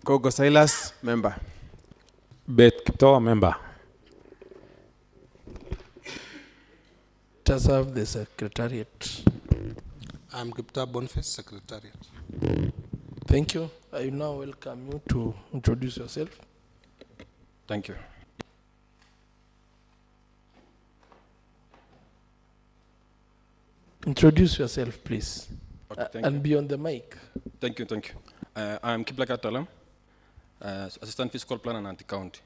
Kogo Silas, member. Beth Kipto, member. Serve the Secretariat. I'm Kipta Boniface, Secretariat. Thank you. I now welcome you to introduce yourself. Thank you. Introduce yourself, please. Okay, thank and you. be on the mic. Thank you. I'm Kiplagat Talam, Assistant Fiscal Planner and Anti-County.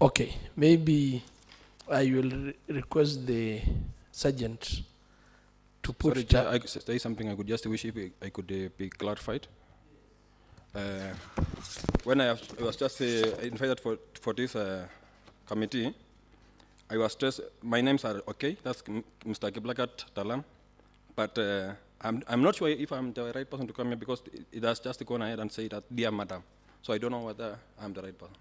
Okay, maybe I will request the sergeant to put Sorry, Chair, I could say something I could just wish if I could be clarified. When I was just invited for this committee, I was stressed. My names are okay. That's Mr. Kiplagat Talam, but I'm not sure if I'm the right person to come here because it has just gone ahead and say that, dear madam. So I don't know whether I'm the right person.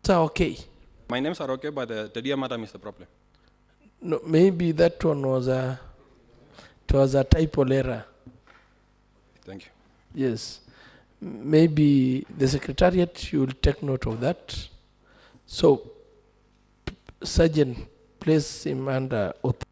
okay. My names are okay, but the dear madam is the problem. No, maybe that one was a typo error. Thank you. Yes. Maybe the Secretariat, you will take note of that. So, Sergeant, place him under oath.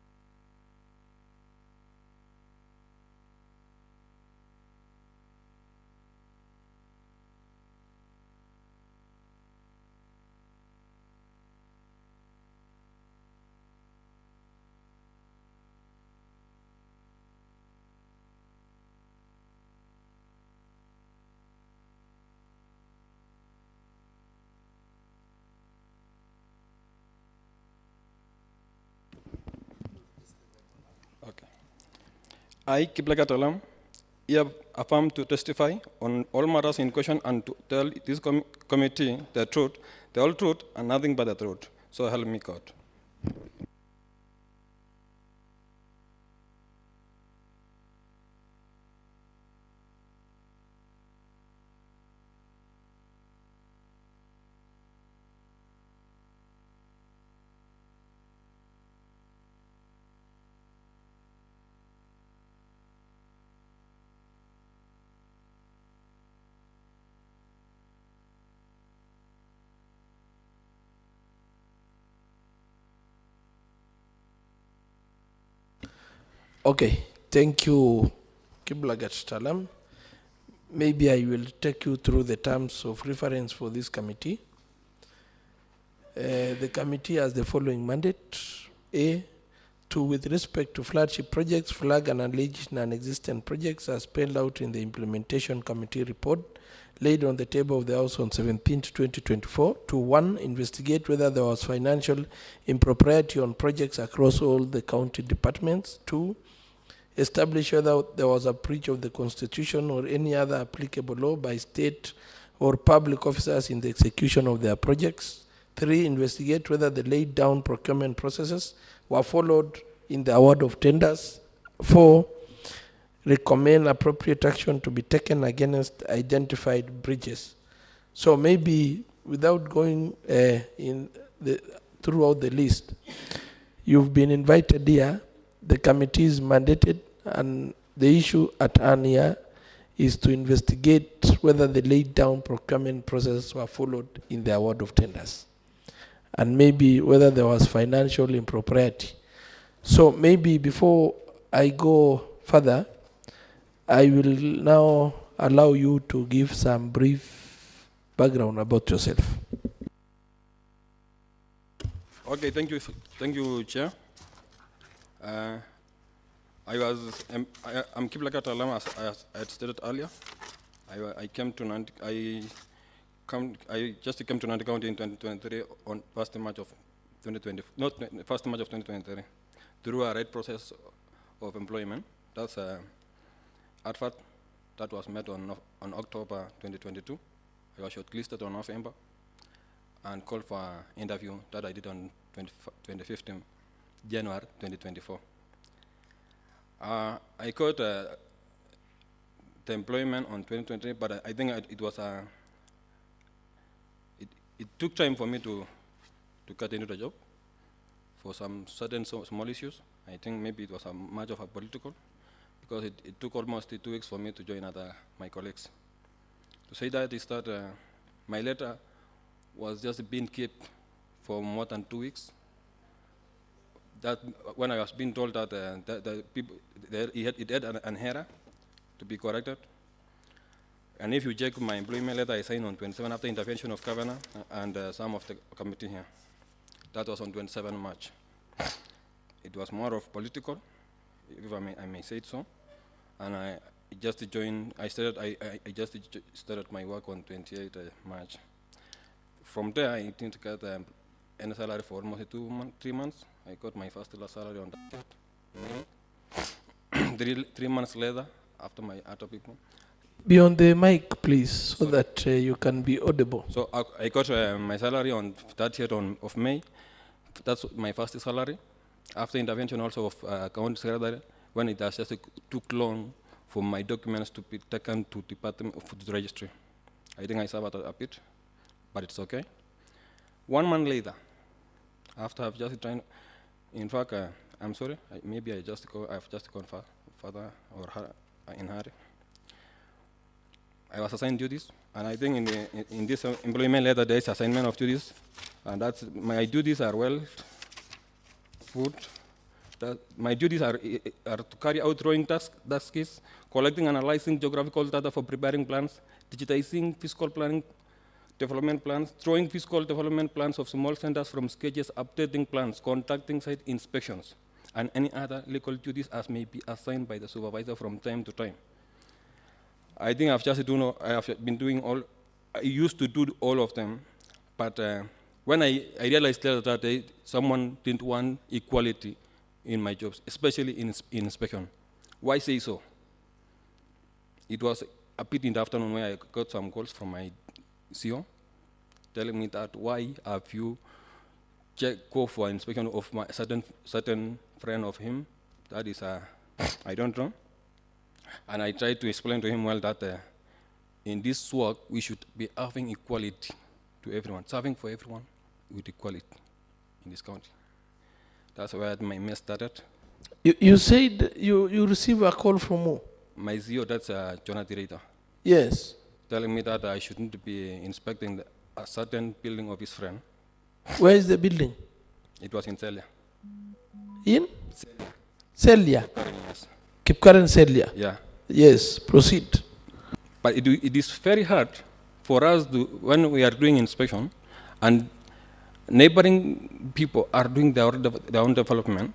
Okay. I, Kiplagat Talam, here affirm to testify on all matters in question and to tell this committee the truth, the whole truth, and nothing but the truth. So help me God. Okay, thank you, Kiblagat Talam. Maybe I will take you through the terms of reference for this committee. The committee has the following mandate. A, to, with respect to flagship projects, flag and alleged non-existent projects as spelled out in the implementation committee report laid on the table of the House on 17th, 2024. To 1, investigate whether there was financial impropriety on projects across all the county departments. 2, establish whether there was a breach of the Constitution or any other applicable law by state or public officers in the execution of their projects. 3, investigate whether the laid down procurement processes were followed in the award of tenders. 4, recommend appropriate action to be taken against identified breaches. So maybe without going throughout the list, you've been invited here. The committee is mandated, and the issue at hand here is to investigate whether the laid down procurement process were followed in the award of tenders, and maybe whether there was financial impropriety. So maybe before I go further, I will now allow you to give some brief background about yourself. Okay, thank you, Chair. I'm Kiplagat Talam, as I had stated earlier. I just came to Nandi County in 2023 on 1st March of 2020, not 1st March of 2023, through a right process of employment. That's advert that was met on October 2022. I was shortlisted on November and called for an interview that I did on 2015, January 2024. I got the employment on 2023, but I think it was it took time for me to get into the job for some certain small issues. I think maybe it was much of a political, because it took almost 2 weeks for me to join my colleagues. To say that is that my letter was just being kept for more than 2 weeks. That when I was being told that the people, it had an error to be corrected. And if you check my employment letter, I signed on 27 after intervention of governor and some of the committee here. That was on 27 March. It was more of political, if I may say it so. And I just joined, I just started my work on 28 March. From there, I didn't get any salary for almost 3 months. I got my first salary on that May. 3 months later, after my other people. Be on the mic, please, so that you can be audible. So I got my salary on 30th of May. That's my first salary. After intervention also of account secretary, when it has just took long for my documents to be taken to Department of Food Registry. I think I suffered a bit, but it's okay. 1 month later, after I've just trying, in fact, I'm sorry, maybe I've just gone further or in hurry. I was assigned duties, and I think in this employment letter there is assignment of duties, and that's my duties are food. My duties are to carry out drawing tasks, collecting, analyzing geographical data for preparing plans, digitizing fiscal planning, development plans, drawing fiscal development plans of small centers from sketches, updating plans, conducting site inspections, and any other legal duties as may be assigned by the supervisor from time to time. I think I have been doing all, I used to do all of them, but when I realized that someone didn't want equality in my jobs, especially in inspection. Why say so? It was a bit in the afternoon when I got some calls from my CEO telling me that why have you go for inspection of my certain friend of him, that is, I don't know. And I tried to explain to him well that in this work, we should be having equality to everyone, serving for everyone with equality in this country. That's where my mess started. You said you received a call from who? My CEO, that's Jonathan Reiter, Yes. telling me that I shouldn't be inspecting a certain building of his friend. Where is the building? It was in Celia. In? Celia. Yes. Kipkaren Celia. Yeah. Yes, proceed. But it is very hard for us when we are doing inspection and neighboring people are doing their own development,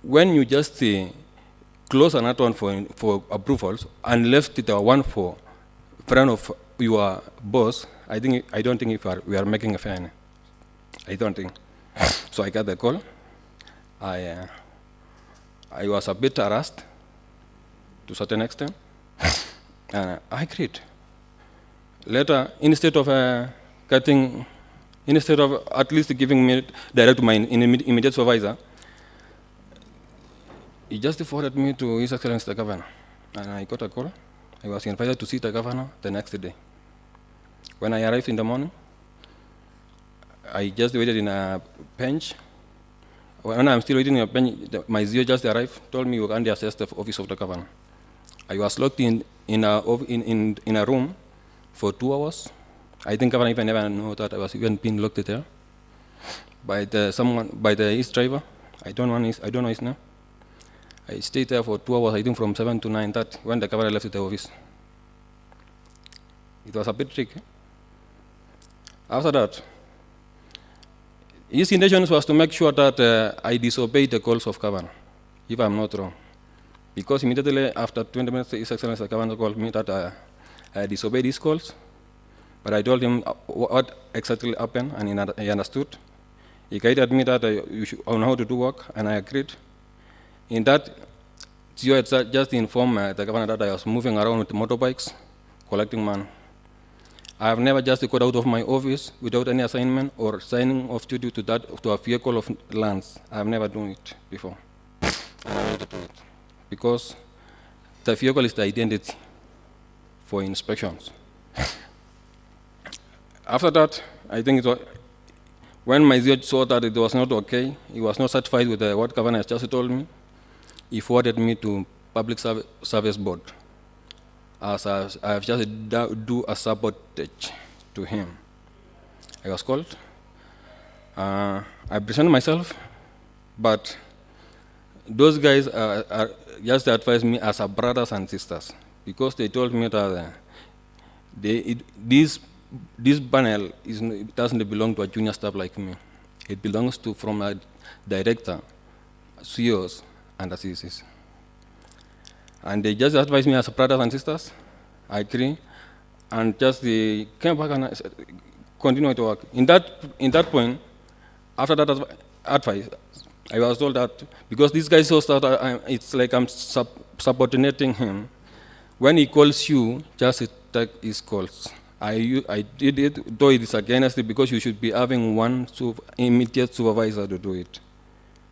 when you just close another one for approvals and left the one for friend of your boss, I don't think we are making a fair. I don't think. So I got the call. I was a bit harassed to a certain extent, and I agreed. Later, instead of at least giving me direct to my immediate supervisor, he just forwarded me to His Excellency the Governor, and I got a call. I was invited to see the Governor the next day. When I arrived in the morning, I just waited in a bench. When I'm still waiting in a bench, my CEO just arrived, told me you can't access the office of the Governor. I was locked in a room for 2 hours. I think Governor even never knew that I was even being locked there by the East driver. I don't know his name. I stayed there for 2 hours, I think from 7 to 9:30 when the Governor left the office. It was a bit tricky. After that, his intention was to make sure that I disobeyed the calls of Governor, if I'm not wrong. Because immediately after 20 minutes, His Excellency the Governor called me that I disobeyed his calls. But I told him what exactly happened, and he understood. He guided me that on how to do work, and I agreed. In that, CEO had just informed the Governor that I was moving around with motorbikes, collecting money. I have never just got out of my office without any assignment or signing of duty to a vehicle of lands. I have never done it before. And I wanted to do it because the vehicle is the identity for inspections. After that, I think When my CEO saw that it was not okay, he was not satisfied with what governor has just told me, he forwarded me to Public Service Board, as I have just do a sabotage to him. I was called. I presented myself, but those guys are just advised me as a brothers and sisters, because they told me that this panel doesn't belong to a junior staff like me. It belongs to from a director, CEOs, and assistants. And they just advised me as brothers and sisters. I agree, and just came back and I said, continue to work. In that point, after that advice, I was told that because this guy saw that it's like I'm subordinating him. When he calls you, just take his calls. I did it, though it is against it, because you should be having one immediate supervisor to do it.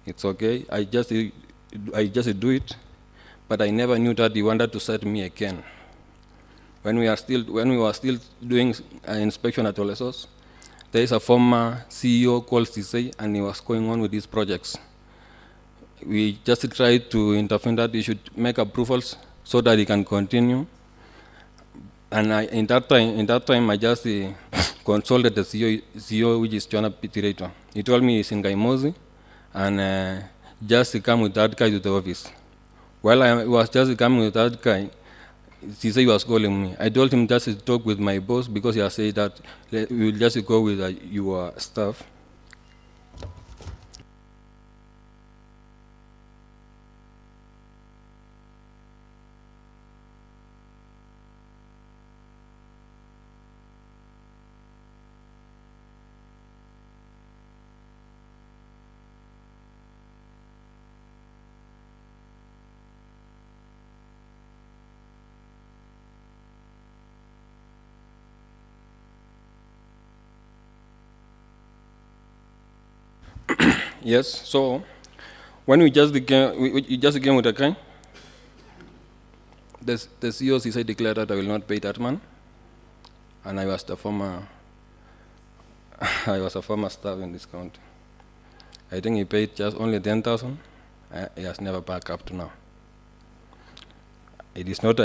It's okay. I just do it, but I never knew that he wanted to set me again. When we were still doing an inspection at Olesos, there is a former CEO called Sisei, and he was going on with these projects. We just tried to intervene that he should make approvals so that he can continue. And in that time, I just consulted the CEO, which is Joanna Pitirato. He told me he's in Gaimozi, and just come with that guy to the office. While I was just coming with that guy, he said he was calling me. I told him just to talk with my boss, because he has said that we will just go with your staff. Yes, so when we just began with the guy, the CEO said declared that I will not pay that man, and I was a former staff in this county. I think he paid just only 10,000. He has never back up to now. It is not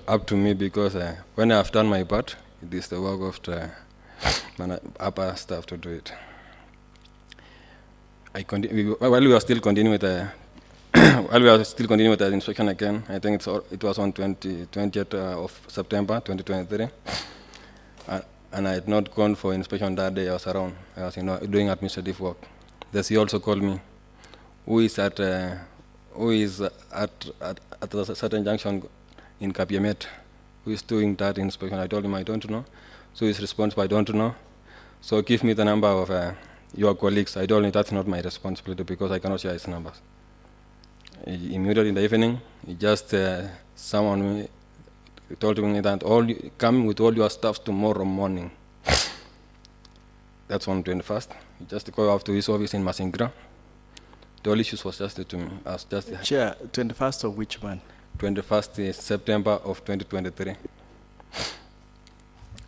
up to me, because when I have done my part, it is the work of the upper staff to do it. While we are still continuing with the inspection again, I think it was on 20th of September 2023, and I had not gone for inspection that day. I was around. I was doing administrative work. The CEO also called me, who is at a certain junction in Kapiemet, who is doing that inspection. I told him I don't know. So his response, I don't know. So give me the number of your colleagues. I told him that's not my responsibility, because I cannot share his numbers. Immediately in the evening, he just someone told me that come with all your stuff tomorrow morning. That's on 21st. He just go off to his office in Masingra. The only issues was just to me. Chair, 21st of which month? 21st September of 2023.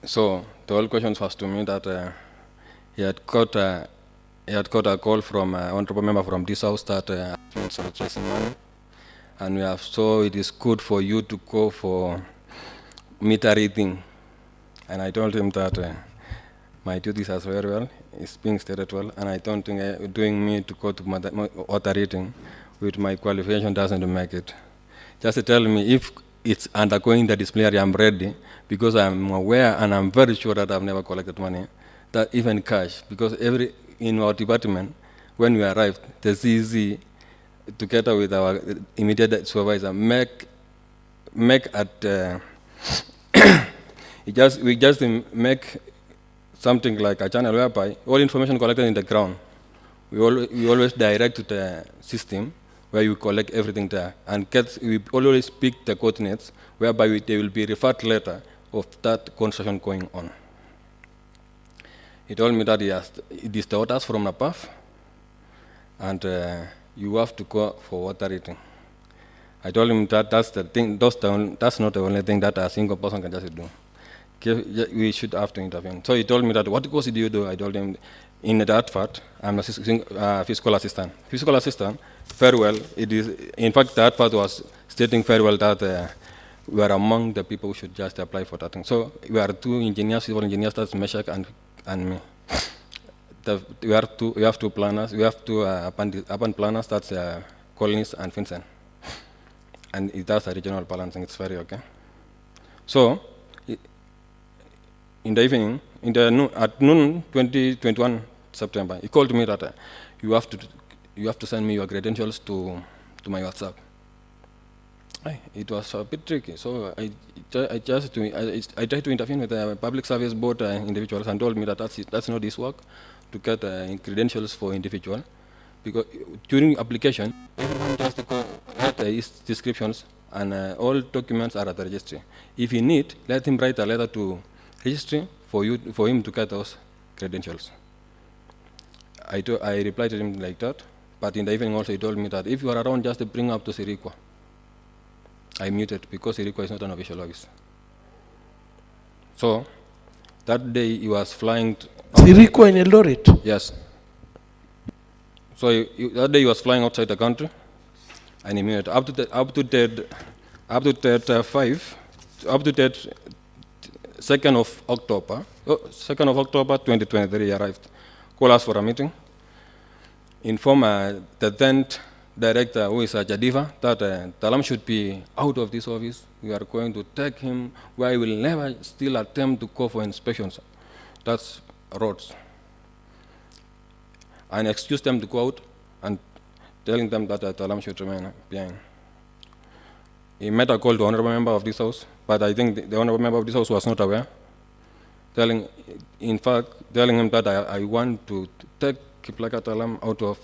So the whole question was to me that he had got a call from an honorable member from this house that raising money, and so it is good for you to go for meter reading. And I told him that my duties as very well is being stated well, and I don't think doing me to go to water reading with my qualification doesn't make it. Just tell me if it's undergoing the disciplinary, I'm ready, because I'm aware and I'm very sure that I've never collected money, that even cash, because in our department, when we arrived, the CZ, together with our immediate supervisor, make at we just make something like a channel whereby all information collected in the ground, we always direct to the system where you collect everything there, and we always pick the coordinates whereby they will be referred later of that construction going on. He told me that it is the orders from above, and you have to go for water reading. I told him that that's the thing. That's not the only thing that a single person can just do. We should have to intervene. So he told me that, what course did you do? I told him, in that part, I'm a fiscal assistant. Fiscal assistant, very well, it is, in fact, that part was stating very well that we are among the people who should just apply for that thing. So we are two engineers, civil engineers, that's Meshach and me. We have two planners, we have two urban planners, that's Collins and Vincent. And it does a regional balancing, it's very okay. So, in the evening, at noon 21 September, he called me that you have to send me your credentials to my WhatsApp. It was a bit tricky, so I tried to intervene with the public service board individuals and told me that that's not this work to get credentials for individual, because during application, everyone just had his descriptions and all documents are at the registry. If you need, let him write a letter to registry for him to get those credentials. I replied to him like that, but in the evening also he told me that if you are around, just bring up to Sirikwa. I muted because Sirikwa is not an official office. So that day he was flying. Sirikwa in Eldoret? Yes. So that day he was flying outside the country, and he muted up to that 2nd of October. 2nd of October 2023 he arrived. Call us for a meeting. Inform the then director, who is Jadiva, that Talam should be out of this office. We are going to take him where he will never still attempt to go for inspections. That's roads. And excuse them to go out and telling them that Talam should remain behind. He made a call to the honorable member of this house, but I think the honorable member of this house was not aware. Telling him that I want to take Kiplaka Talam out of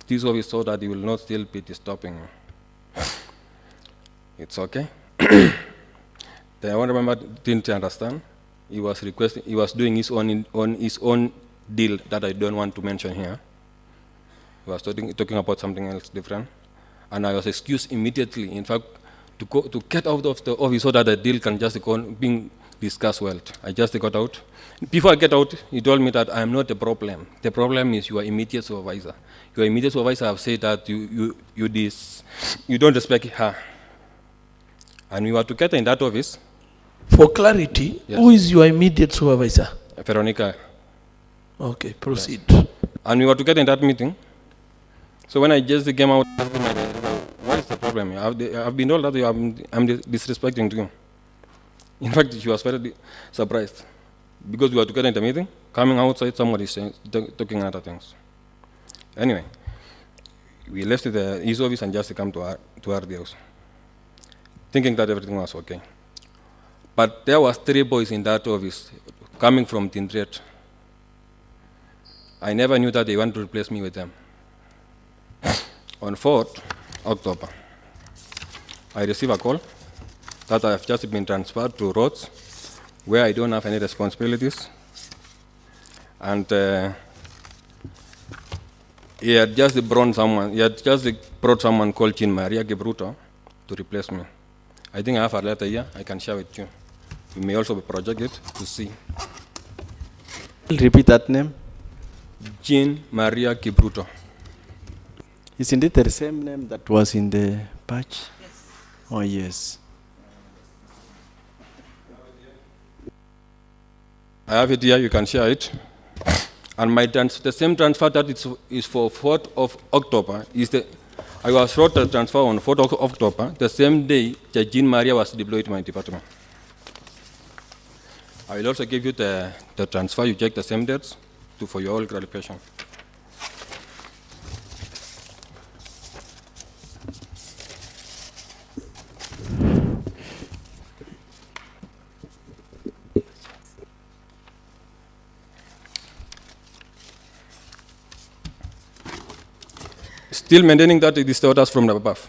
this office so that he will not still be disturbing me. It's okay. The honorable member didn't understand. He was doing his own deal that I don't want to mention here. He was talking about something else different. And I was excused immediately, in fact, to get out of the office so that the deal can just go on being discussed well. I just got out. Before I get out, he told me that I am not the problem. The problem is your immediate supervisor. Your immediate supervisor have said that you don't respect her. And we were together in that office. For clarity, yes. Who is your immediate supervisor? Veronica. Okay, proceed. Yes. And we were together in that meeting. So when I just came out, what is the problem? I've been told that I'm disrespecting to you. In fact, she was very surprised. Because we were together in the meeting, coming outside, somebody is talking other things. Anyway, we left his office and just come to our house, thinking that everything was okay. But there was 3 boys in that office coming from Tindret. I never knew that they wanted to replace me with them. On 4th October, I received a call that I have just been transferred to roads where I don't have any responsibilities. And he had just brought someone called Jean Maria Gebruto to replace me. I think I have a letter here, I can share with you. You may also project it to see. Repeat that name. Jean Maria Gebruto. Isn't it the same name that was in the patch? Yes. Oh, yes. I have it here, you can share it. And the same transfer that is for 4th of October I was wrote the transfer on 4th of October, the same day Jean Maria was deployed to my department. I will also give you the transfer, you check the same dates for your all clarification. Still maintaining that it is the orders from the above.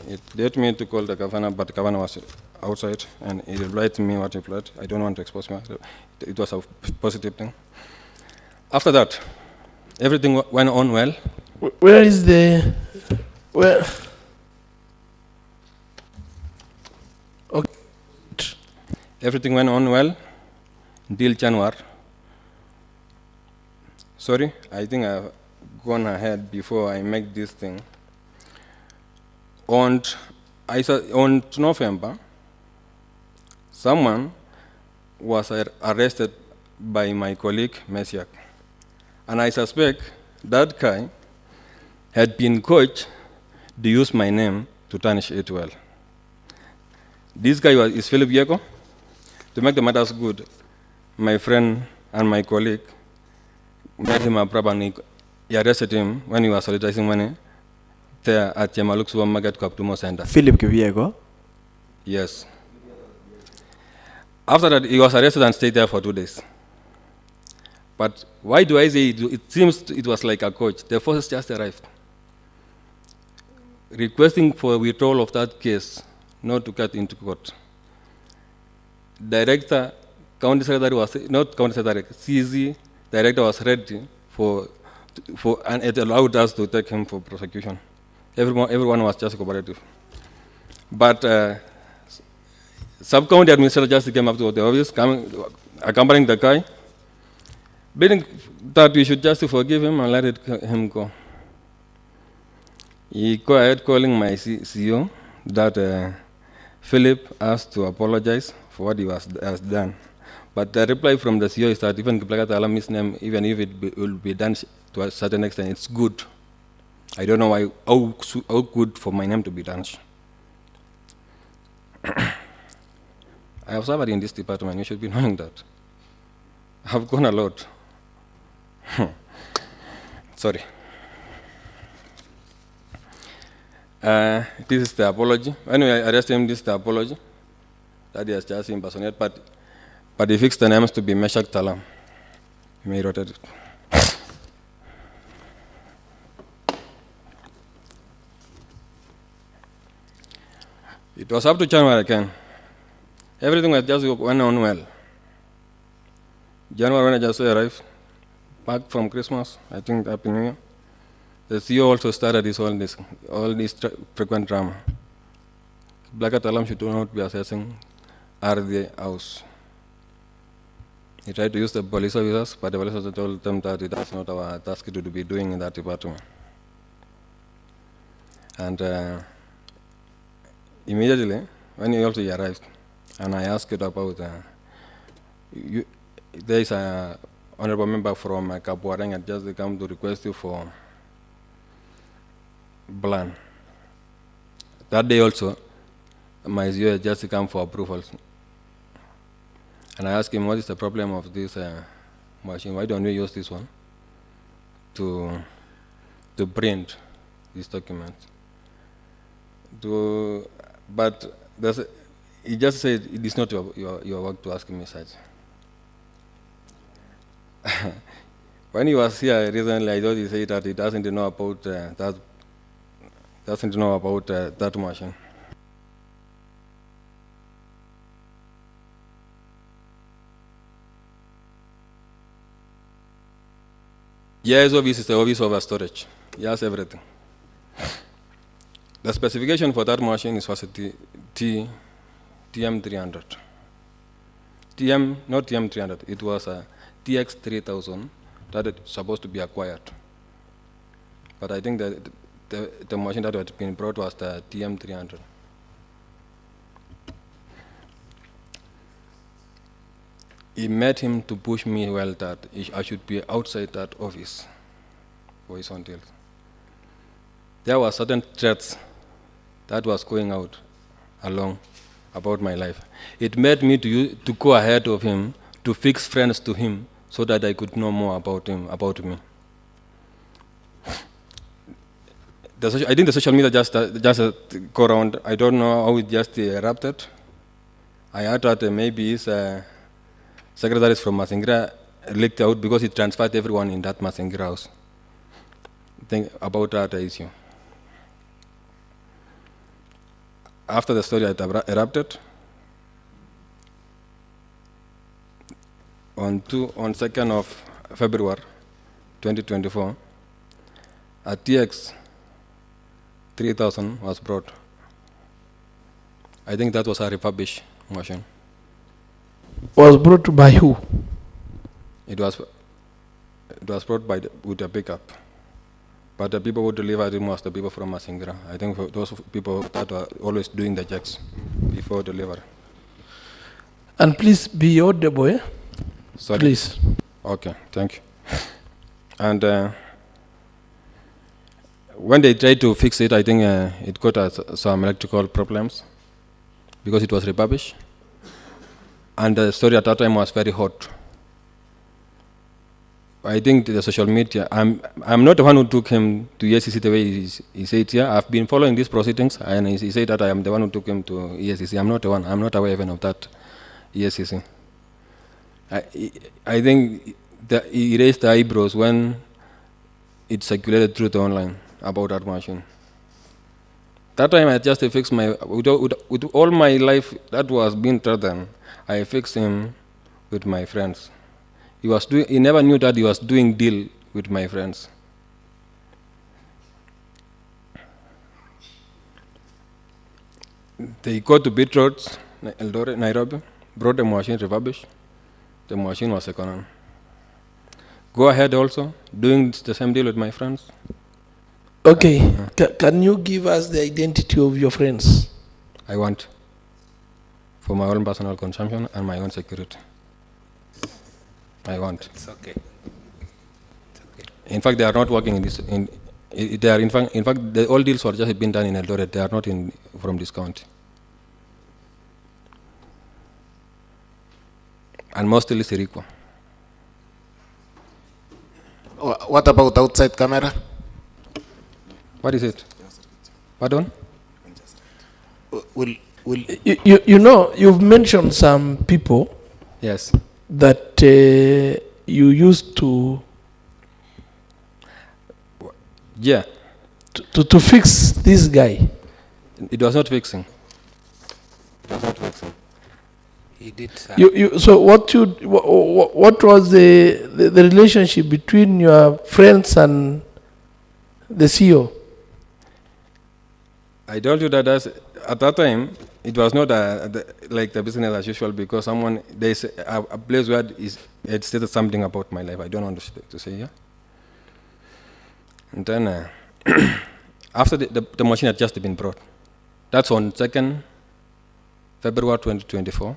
It led me to call the governor, but the governor was outside, and he replied to me what he replied. I don't want to expose me. It was a positive thing. After that, everything went on well. Where is the... Where... Okay. Everything went on well until January. Sorry, I think I've gone ahead before I make this thing. On November, someone was arrested by my colleague, Mesiak. And I suspect that guy had been coached to use my name to tarnish it well. This guy is Philip Yeko. To make the matters good, my friend and my colleague made him a proper and he arrested him when he was soliciting money there at Yamaluk Supermarket Kaptumo Center. Philip Kiviego. Yes. After that, he was arrested and stayed there for 2 days. But why do I say it seems it was like a coach? The forces just arrived, requesting for withdrawal of that case, not to get into court. Director, County Secretary was, not County Secretary, CZ Director was ready and it allowed us to take him for prosecution. Everyone was just cooperative. But Sub-County Administrator just came up to the office, accompanying the guy, bidding that we should just forgive him and let him go. He go ahead calling my CEO that Philip asked to apologize for what he has done. But the reply from the CEO is that even Kiplagat Alam's name, even if it will be done to a certain extent, it's good. I don't know how good for my name to be done. I have served in this department, you should be knowing that. I have gone a lot. Sorry. This is the apology. Anyway, I arrested him, this is the apology that he has just impersonated, but he fixed the names to be Meshach Talam. You may rotate it. It was up to January again. Everything was just went on well. January when I just arrived, back from Christmas, I think Happy New Year, the CEO also started all this frequent drama. Black Alarm should not be assessing RDA house. He tried to use the police officers, but the police officers told them that it is not our task to be doing in that department. And immediately, when he also arrived, and I asked it about, there is an honorable member from Kapuarang that just come to request you for plan. That day also, my CEO had just come for approval. And I asked him, what is the problem of this machine? Why don't we use this one to print these documents? But he just said, it is not your work to ask me such. When he was here recently, I thought he said that he doesn't know about that machine. Yes, office is the office of storage. Yes, everything. The specification for that machine is was TM300. Not TM300, it was a TX3000 that is supposed to be acquired. But I think that the machine that had been brought was the TM300. He made him to push me well that I should be outside that office for his own deals. There were certain threats that was going out along about my life. It made me to go ahead of him, to fix friends to him, so that I could know more about him, about me. I think the social media just go around. I don't know how it just erupted. I heard that maybe his secretaries from Masingira leaked out because he transferred everyone in that Masingira house. Think about that issue. After the story had erupted, on 2nd of February 2024, a TX 3000 was brought. I think that was a refurbished machine. Was brought by who? It was It was brought by with a pickup. But the people who delivered it was the people from Masingira. I think for those people that were always doing the checks before delivery. And please be audible, eh? Sorry. Please. Okay, thank you. And when they tried to fix it, I think it got some electrical problems because it was refurbished. And the story at that time was very hot. I think the social media, I'm not the one who took him to ESCC the way he said here. I've been following these proceedings, and he said that I am the one who took him to ESCC. I'm not the one. I'm not aware even of that ESCC. I think that he raised the eyebrows when it circulated through the online about that machine. That time I just fixed my, with all my life that was being threatened, I fixed him with my friends. He never knew that he was doing deal with my friends. They go to Beat Roads, Eldoret, Nairobi, brought the machine refurbished. The machine was second hand. Go ahead also, doing the same deal with my friends. Okay, can you give us the identity of your friends? I want for my own personal consumption and my own security. I want. It's okay. It's okay. In fact, they are not working in this. They are in fact, all deals were just been done in Eldoret. They are not from this county. And mostly Sirikwa. What about outside camera? What is it? Pardon? Will You know, you've mentioned some people Yes. that you used to Yeah. to fix this guy. It was not fixing. It was not fixing. He did. So what was the relationship between your friends and the CEO? I told you that at that time, it was not like the business as usual because there's a place where it stated something about my life. I don't understand to say, yeah. And then after the machine had just been brought, that's on 2nd February 2024.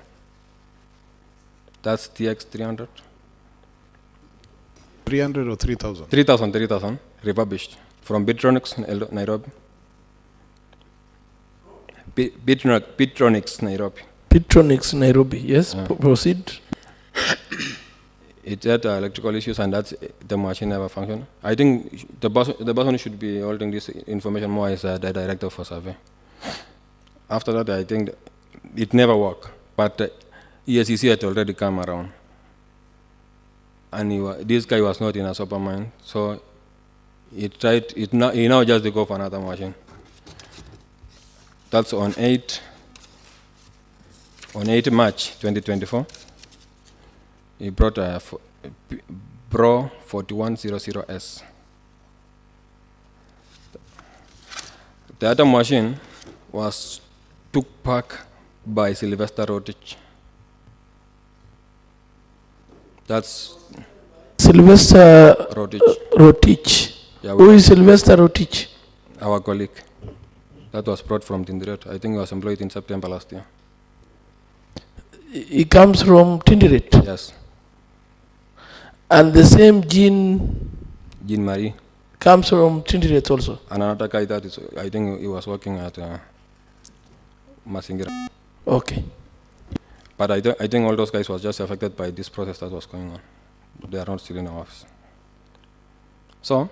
That's TX 300. 300 or 3,000? 3,000 refurbished from Bitronics in Nairobi. Bitronics Nairobi. Bitronics Nairobi, yes. Yeah. Proceed. It had electrical issues, and the machine never functioned. I think the person who should be holding this information more is the director for survey. After that, I think it never worked, but ESCC had already come around, and this guy was not in a sober mind, so he now just to go for another machine. That's on 8 March 2024. He brought a Pro 4100S. The other machine was took back by Sylvester Rotich. That's Sylvester Rotich. Rotich. Yeah, Who is Sylvester Rotich? our colleague. That was brought from Tinderet. I think he was employed in September last year. He comes from Tinderet. Yes. And the same Jean Jean Marie. comes from Tinderet also. And another guy I think he was working at Masingira. Okay. But I think all those guys was just affected by this process that was going on. They are not still in our office. So,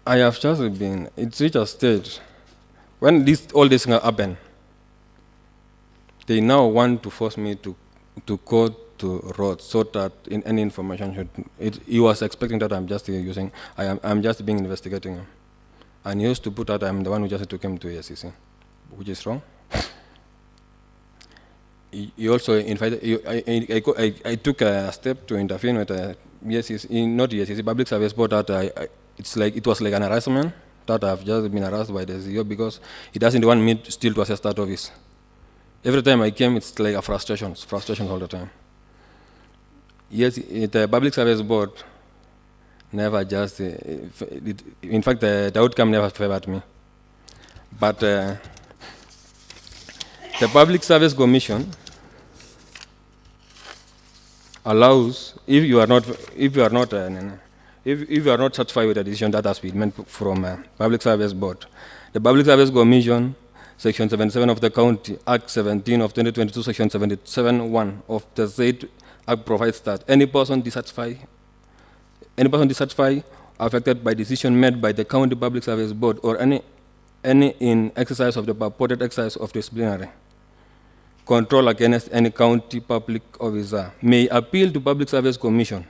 I have just been, it's reached a stage, when all this happen, they now want to force me to go to roads so that in any information he was expecting that I'm just I'm just being investigating him. And he used to put that I'm the one who just took him to ASCC, which is wrong. He also invited, I took a step to intervene with ESCC, not ESCC, Public Service Board, that it was like an harassment, that I've just been harassed by the CEO because he doesn't want me still to assess that office. Every time I came, it's like frustrations all the time. Yes, the Public Service Board never just, in fact, the outcome never favored me. But the Public Service Commission allows, if you are not satisfied with the decision that has been made from Public Service Board, the Public Service Commission, Section 77 of the County Act 17 of 2022, Section 77(1) of the said Act provides that any person dissatisfied affected by decision made by the County Public Service Board or any in exercise of the purported exercise of disciplinary control against any county public officer may appeal to Public Service Commission.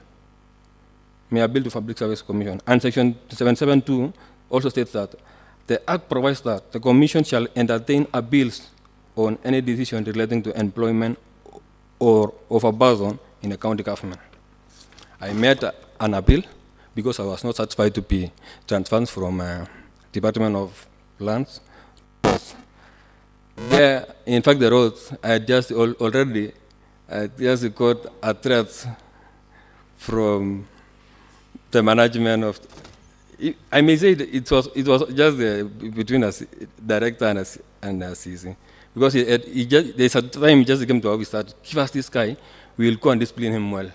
And Section 772 also states that the Act provides that the Commission shall entertain appeals on any decision relating to employment or of a person in a county government. I made an appeal because I was not satisfied to be transferred from Department of Lands. There, in fact, the roads, I just already got a threat from the management of. I may say it was just between us, director and CC, because there's a time he just came to office that give us this guy, we will go and discipline him well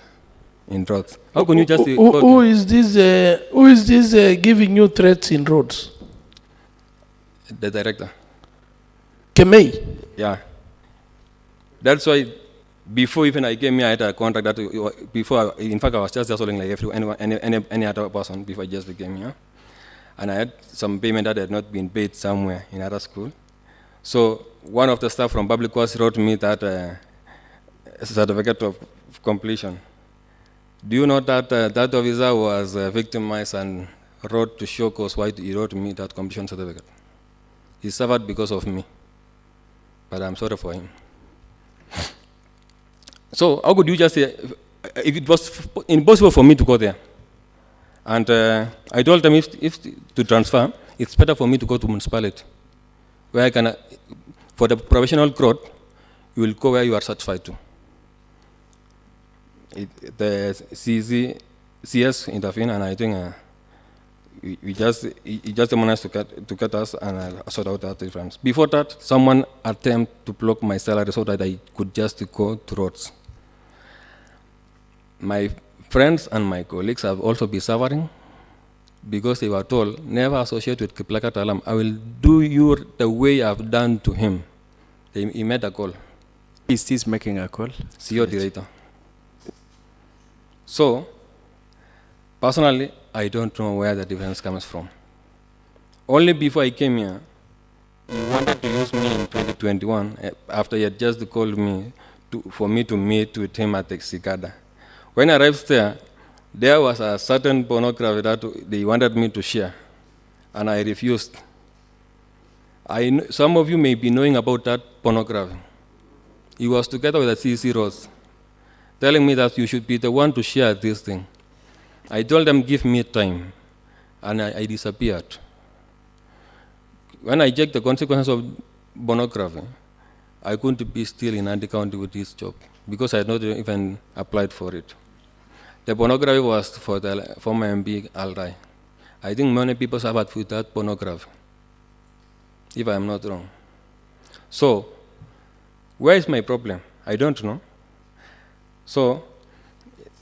in roads. How can you just? Who is this? Who is this giving you threats in roads? The director. Kemei. Yeah. That's why before even I came here, I had a contract that before. In fact, I was just hustling like any other person before I just became here, and I had some payment that had not been paid somewhere in other school. So one of the staff from Public Works wrote me that certificate of completion. Do you know that that officer was victimized and wrote to show cause why he wrote me that completion certificate? He suffered because of me, but I'm sorry for him. So how could you just say, if it was impossible for me to go there, and I told them if to transfer, it's better for me to go to municipality, where I can, for the professional growth, you will go where you are satisfied to. The CS intervened, and I think he just managed to cut us and sort out that difference. Before that, someone attempted to block my salary so that I could just go to roads. My friends and my colleagues have also been suffering because they were told, never associate with Kiplagat Alam. I will do you the way I've done to him. He made a call. Is this making a call? CEO director. So, personally, I don't know where the difference comes from. Only before I came here, he wanted to use me in 2021 after he had just called me for me to meet with him at the Cicada. When I arrived there was a certain pornography that they wanted me to share, and I refused. Some of you may be knowing about that pornography. He was together with the CC Rose, telling me that you should be the one to share this thing. I told them, give me time, and I disappeared. When I checked the consequences of pornography, I couldn't be still in Andy County with this job because I had not even applied for it. The pornography was for the former MP Alrai. I think many people suffered with that pornography, if I am not wrong. So, where is my problem? I don't know. So,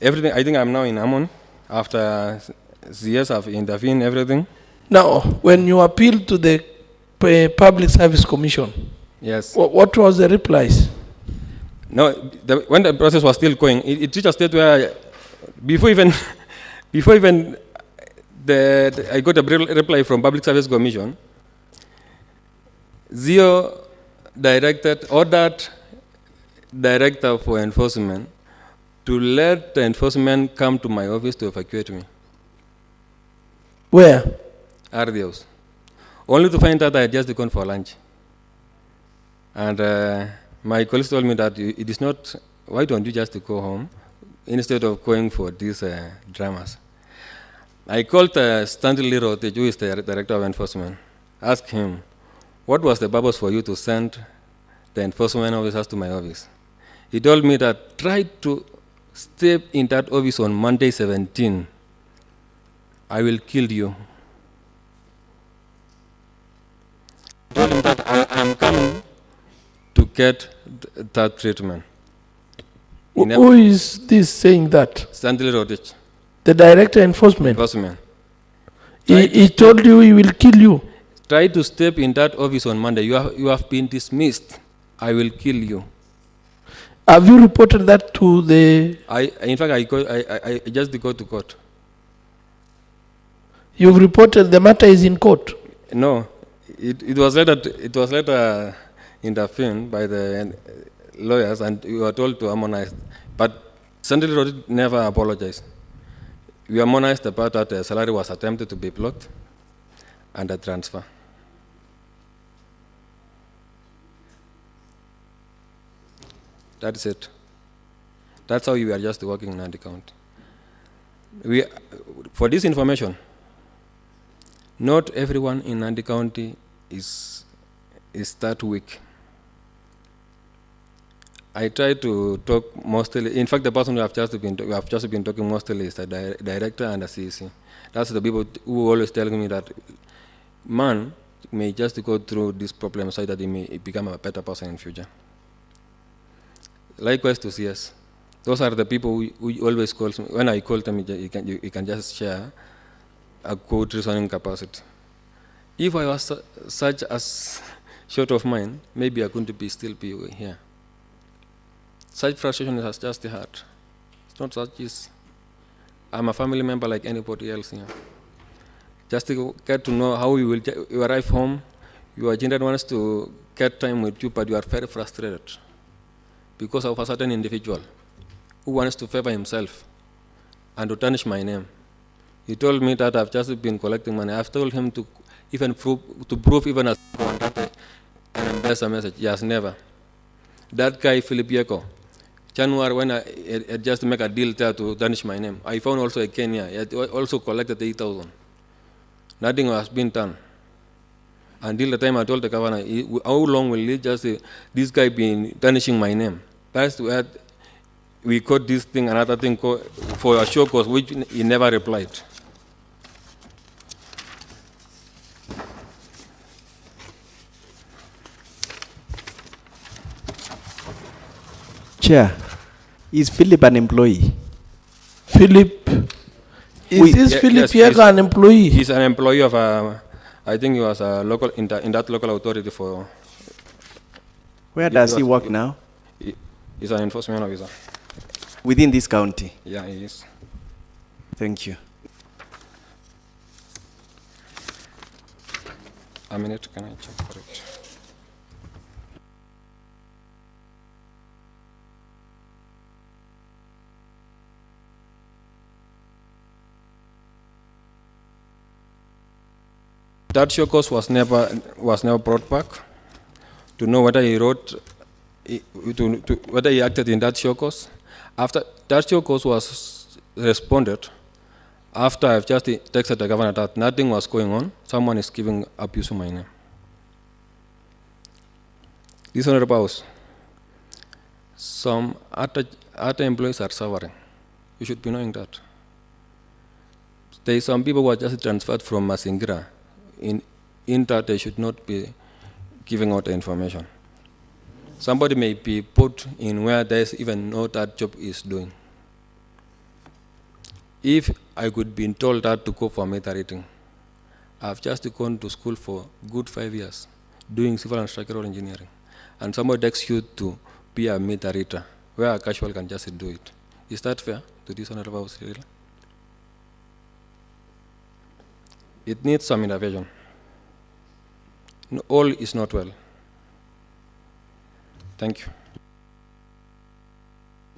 everything, I think I'm now in Amon. After CS have intervened, everything. Now, when you appealed to the Public Service Commission, yes. What was the replies? No, when the process was still going, it reached a state where before even I got a reply from Public Service Commission, Zio ordered director for enforcement to let the enforcement come to my office to evacuate me. Where? RDOs. Only to find out I had just gone for lunch. And my colleagues told me that it is not, why don't you just go home instead of going for these dramas? I called Stanley Roth, who is the director of enforcement, asked him, what was the purpose for you to send the enforcement officers to my office? He told me that try to step in that office on Monday 17, I will kill you. I told him that I'm coming to get that treatment. Who is this saying that? Stanley Rodich, The director enforcement. enforcement. He told you he will kill you. Try to step in that office on Monday. You have been dismissed. I will kill you. Have you reported that to the? In fact, I just go to court. You've reported the matter is in court. No, it was later intervened by the lawyers, and we were told to harmonize. But Stanley Rodich never apologized. We harmonized the part that the salary was attempted to be blocked and the transfer. That's it. That's how we are just working in Nandi County. For this information, not everyone in Nandi County is that weak. I try to talk mostly. In fact, the person we have just been talking mostly is the director and the CEC. That's the people who always telling me that man may just go through this problem so that he may become a better person in future. Likewise to CS. Those are the people who always calls me. When I call them, you can just share a good reasoning capacity. If I was such as short of mind, maybe I couldn't still be here. Such frustration is just the heart. It's not such as I'm a family member like anybody else here. Just to get to know how you arrive home, your agenda wants to get time with you, but you are very frustrated because of a certain individual who wants to favor himself and to tarnish my name. He told me that I've just been collecting money. I've told him to even prove even as an ambassador message. He has never. That guy, Philip Yeko, January, when I just make a deal there to tarnish my name, I found also a Kenya. He had also collected 8,000. Nothing has been done. Until the time I told the governor, how long will this guy be tarnishing my name? That's where we caught this thing, another thing for a show cause, which he never replied. Chair, is Philip an employee? Philip, is Philip Yega an employee? He's an employee of I think he was a local in that local authority for. Where does he work now? He's an enforcement officer. Within this county? Yeah, he is. Thank you. A minute, can I check for it? That show cause was never brought back to know whether he wrote, whether he acted in that show cause. After that show cause was responded, after I've just texted the governor that nothing was going on, someone is giving abuse to my name. This Honorable House, some other employees are suffering. You should be knowing that. There are some people who are just transferred from Masingira in that they should not be giving out the information. Somebody may be put in where there's even no that job is doing. If I could be told that to go for meta rating, I've just gone to school for good 5 years doing civil and structural engineering, and somebody asks you to be a meta rater where a casual can just do it. Is that fair to this Honorable House, really? It needs some intervention. No, all is not well. Thank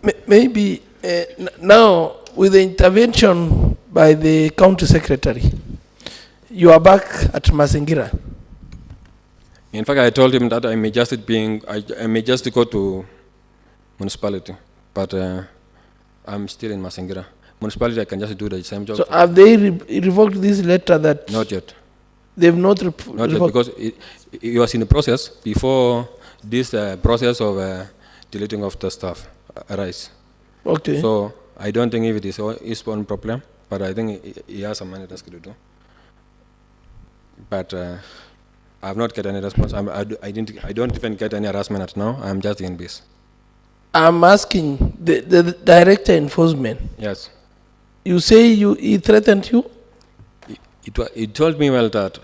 you. Maybe now, with the intervention by the county secretary, you are back at Masingira. In fact, I told him that I may just go to municipality, but I'm still in Masingira. Municipality, I can just do the same job. So have they revoked this letter that? Not yet. They've not Not yet, because it was in the process before this process of deleting of the stuff arise. Okay. So I don't think if it is his own problem, but I think he has some money task to do. But I have not get any response. I don't even get any harassment at now. I'm just in this. I'm asking the director enforcement. Yes. You say he threatened you? He told me well that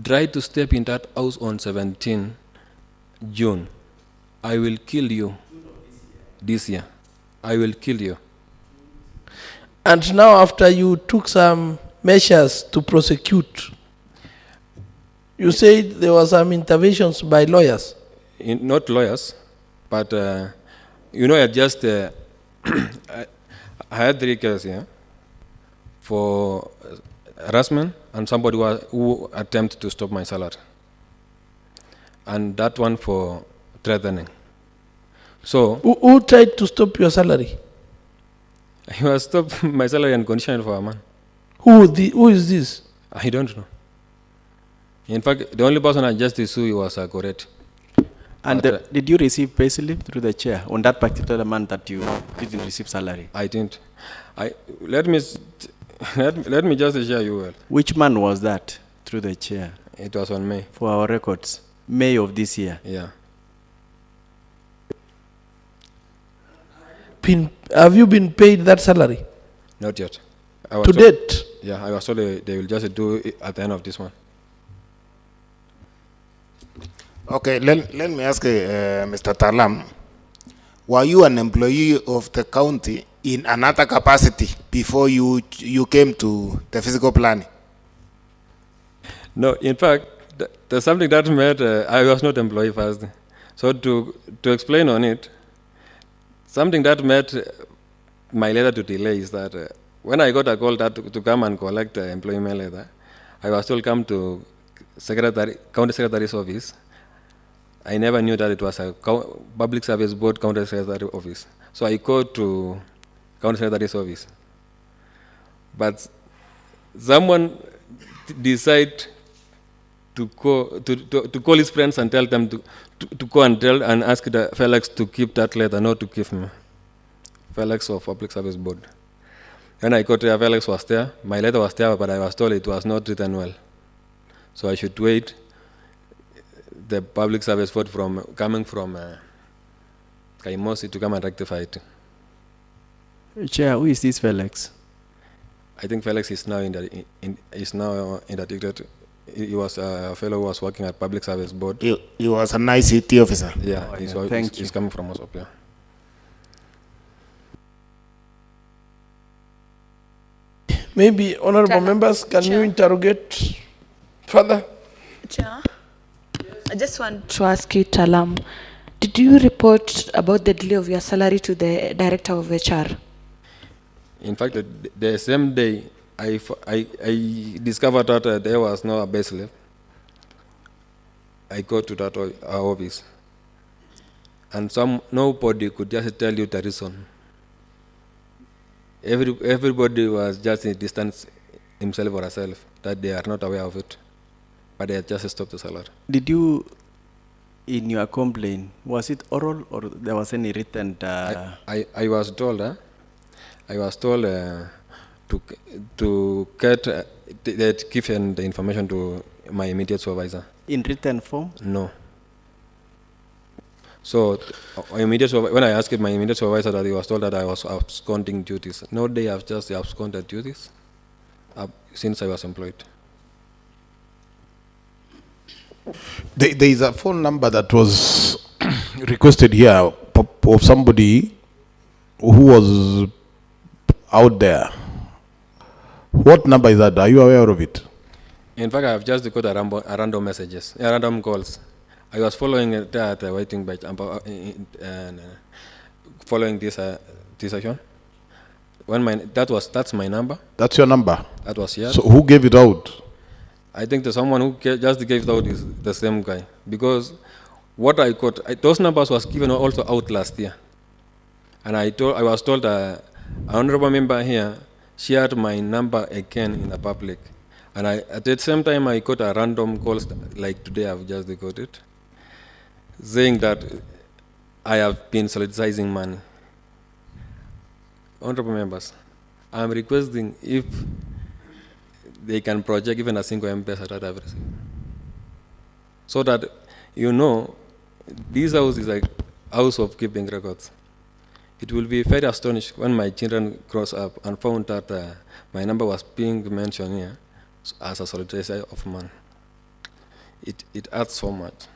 try to step in that house on 17 June. I will kill you this year. I will kill you. And now after you took some measures to prosecute, you said there was some interventions by lawyers. Not lawyers, but I just I had 3 cases here for harassment and somebody who attempted to stop my salary, and that one for threatening. So Who tried to stop your salary? he was stopped my salary unconditional for a man. Who is this? I don't know. In fact, the only person I just sued was correct. And But, did you receive payslip through the chair on that particular month that you didn't receive salary? I didn't. Let me just share you well. Which month was that through the chair? It was on May. For our records, May of this year. Yeah. Have you been paid that salary? Not yet. To date? Yeah, I was told they will just do it at the end of this one. Okay, let me ask Mr. Talam. Were you an employee of the county in another capacity before you came to the physical planning? No, in fact, there's something that made I was not employee first. So to explain on it, something that made my letter to delay is that when I got a call that to come and collect the employment letter, I was told come to county secretary's office. I never knew that it was a public service board county secretary office. So I called to county secretary's office. But someone decided to call his friends and tell them to go and ask the Felix to keep that letter, not to give me. Felix of Public Service Board. When I got there, Felix was there. My letter was there, but I was told it was not written well. So I should wait the Public Service Board coming from Kaimosi to come and rectify it. Chair, who is this Felix? I think Felix is now in the dictator. He was a fellow who was working at Public Service Board. He was an ICT officer. Yeah, Oh, he's, yeah. he's, Thank he's you. coming from us up here. Maybe honorable members, can you interrogate further? Chair, I just want to ask you, Talam, did you report about the delay of your salary to the director of HR? In fact, the same day, I discovered that there was no base left. I go to that office, and nobody could just tell you the reason. Everybody was just in distance himself or herself, that they are not aware of it, but they had just stopped the salary. Did you, in your complaint, was it oral or there was any written? I was told, to get give the information to my immediate supervisor. In written form? No. So when I asked my immediate supervisor, that he was told that I was absconding duties. No, they have just absconded duties since I was employed. There is a phone number that was requested here of somebody who was out there. What number is that? Are you aware of it? In fact, I have just got a random messages, random calls. I was following it at the waiting batch and following this session. That's my number. That's your number? That was here. So who gave it out? I think the someone who just gave it out is the same guy, because what I got, those numbers was given also out last year, and I was told an honorable member here shared my number again in the public, and at the same time I got a random calls like today I've just got it, saying that I have been soliciting money. honorable members, I'm requesting if they can project even a single M-Pesa that I've received. So that, you know, this house is like house of keeping records. It will be very astonished when my children grows up and found that my number was being mentioned here as a solicitor of money. It adds so much.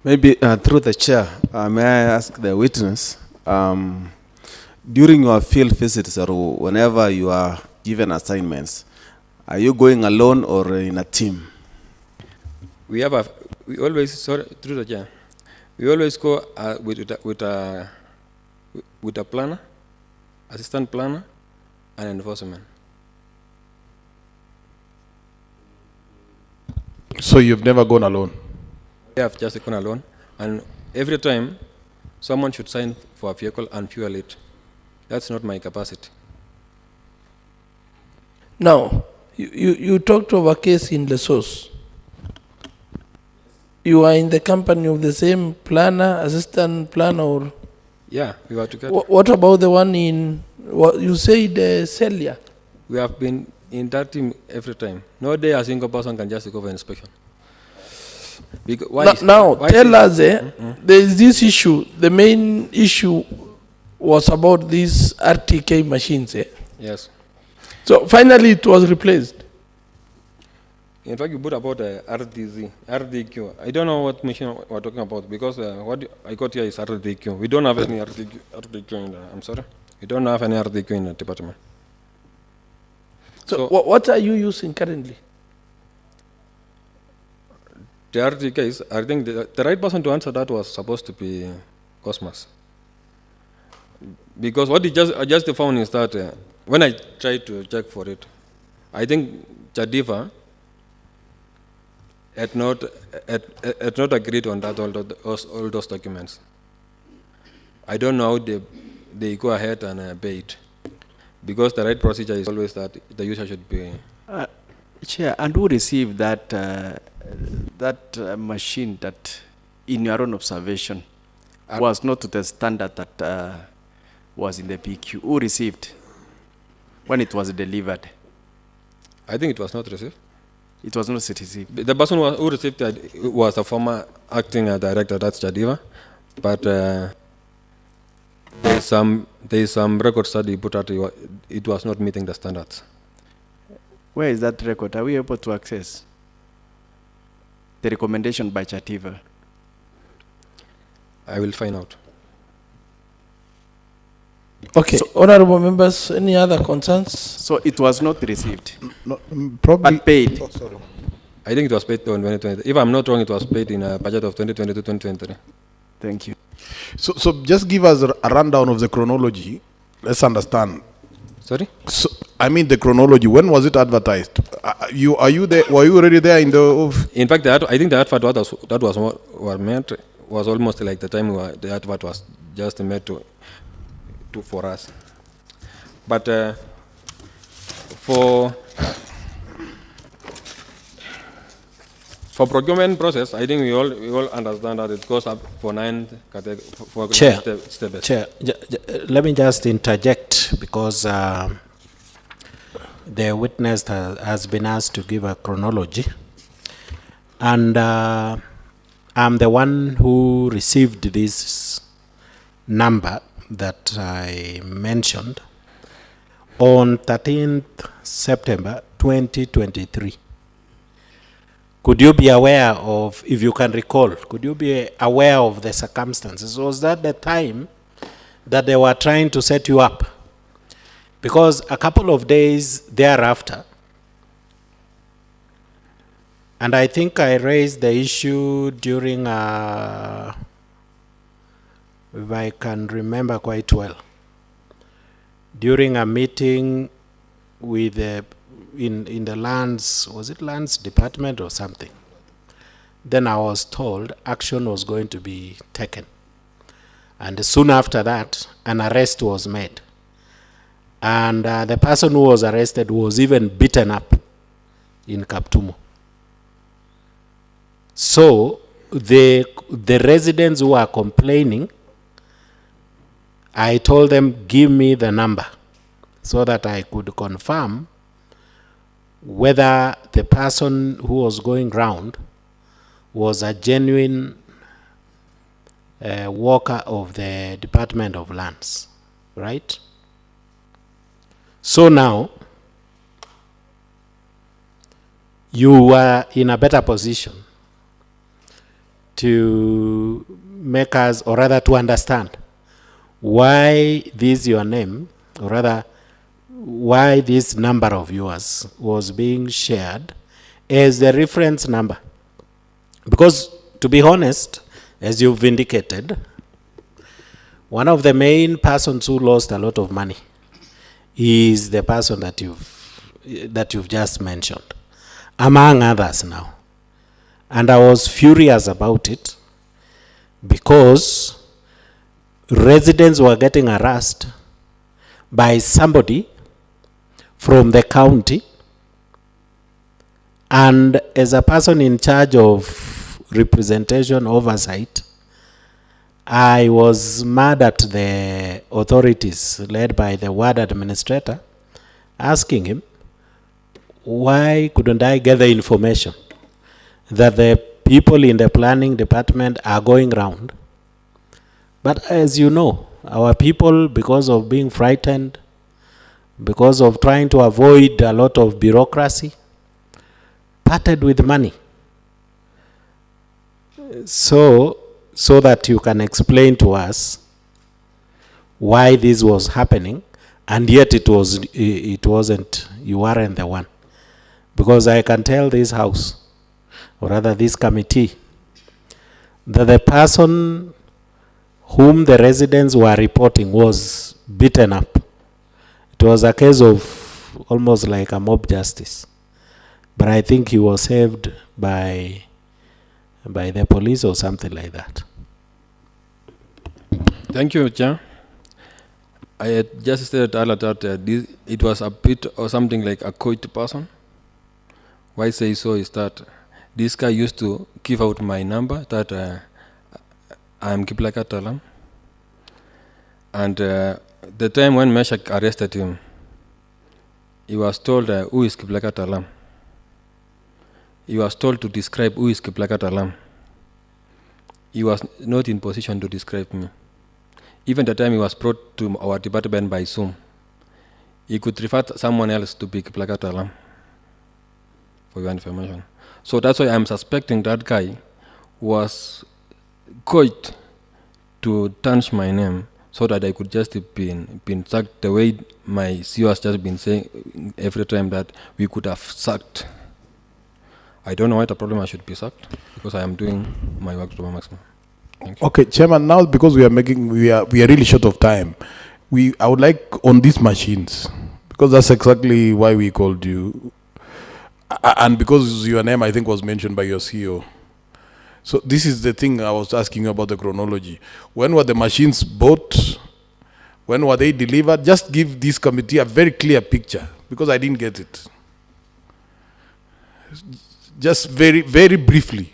Maybe through the chair, may I ask the witness, during your field visits or whenever you are given assignments, are you going alone or in a team? We always, sorry, through the chair, we always go with a planner, assistant planner, and enforcement. So you've never gone alone? I have just gone alone, and every time someone should sign for a vehicle and fuel it. That's not my capacity. Now, you talked of a case in Lesos. You are in the company of the same planner, assistant planner, or? Yeah, we were together. What about the one in, what you said, Celia? We have been in that team every time. No day a single person can just go for inspection. Now, tell us, there is this issue. The main issue was about these RTK machines. Yes. So finally it was replaced. In fact, you put about RDQ. I don't know what machine we're talking about because what I got here is RDQ. We don't have any RDQ in the, I'm sorry. We don't have any RDQ in the department. So what are you using currently? The RDK is, I think the right person to answer that was supposed to be Cosmas. Because what I just found is that when I tried to check for it, I think Jadiva had not agreed on that all those documents. I don't know how they go ahead and pay it. Because the right procedure is always that the user should be. Chair, and who received that machine that, in your own observation, was not to the standard that was in the PQ? Who received when it was delivered? I think it was not received. It was not received. The person who received it was a former acting director, that's Jadiva, but there is some records that he put out. It was not meeting the standards. Where is that record? Are we able to access the recommendation by Jadiva? I will find out. Okay, so, honorable members, any other concerns? So it was not received, No, probably but paid. Oh, sorry. I think it was paid in 2020. If I'm not wrong, it was paid in a budget of 2022-2023. Thank you. So just give us a rundown of the chronology. Let's understand. Sorry? So, I mean the chronology. When was it advertised? Are you there? Were you already there in the? In fact, I think the advert that was what meant was almost like the time the advert was just made for us. But for procurement process, I think we all understand that it goes up for 9 categories. Chair, let me just interject because the witness has been asked to give a chronology, and I'm the one who received this number that I mentioned on 13th September 2023. Could you be aware of, if you can recall, could you be aware of the circumstances? Was that the time that they were trying to set you up? Because a couple of days thereafter, and I think I raised the issue during, if I can remember quite well, during a meeting with in the lands, was it lands department or something? Then I was told action was going to be taken. And soon after that, an arrest was made. And the person who was arrested was even beaten up in Kaptumo. So the residents who are complaining I told them, give me the number so that I could confirm whether the person who was going round was a genuine worker of the Department of Lands, right? So now, you were in a better position to make us, or rather to understand, why this your name, or rather, why this number of yours was being shared as the reference number. Because, to be honest, as you've indicated, one of the main persons who lost a lot of money is the person that you've just mentioned, among others now. And I was furious about it because residents were getting harassed by somebody from the county, and as a person in charge of representation oversight, I was mad at the authorities led by the ward administrator, asking him, why couldn't I get the information that the people in the planning department are going round? But as you know, our people, because of being frightened, because of trying to avoid a lot of bureaucracy, parted with money. So that you can explain to us why this was happening, and yet it wasn't, you weren't the one. Because I can tell this house, or rather this committee, that the person whom the residents were reporting was beaten up. It was a case of almost like a mob justice. But I think he was saved by the police or something like that. Thank you, Chair. I had just stated earlier that it was a bit or something like a coit person. Why I say so is that this guy used to give out my number that I am Kiplaka Talam. And the time when Meshach arrested him, he was told, who is Kiplaka Talam? He was told to describe who is Kiplaka Talam. He was not in position to describe me. Even the time he was brought to our department by Zoom, he could refer someone else to be Kiplaka Talam, for your information. So that's why I'm suspecting that guy was coached to tarnish my name so that I could just been sacked the way my CEO has just been saying every time that we could have sacked. I don't know why the problem I should be sacked, because I am doing my work to my maximum. Thank you. Okay, Chairman, now because we are really short of time, I would like on these machines, because that's exactly why we called you, and because your name I think was mentioned by your CEO. So this is the thing I was asking you about, the chronology. When were the machines bought? When were they delivered? Just give this committee a very clear picture, because I didn't get it. Just very, very briefly.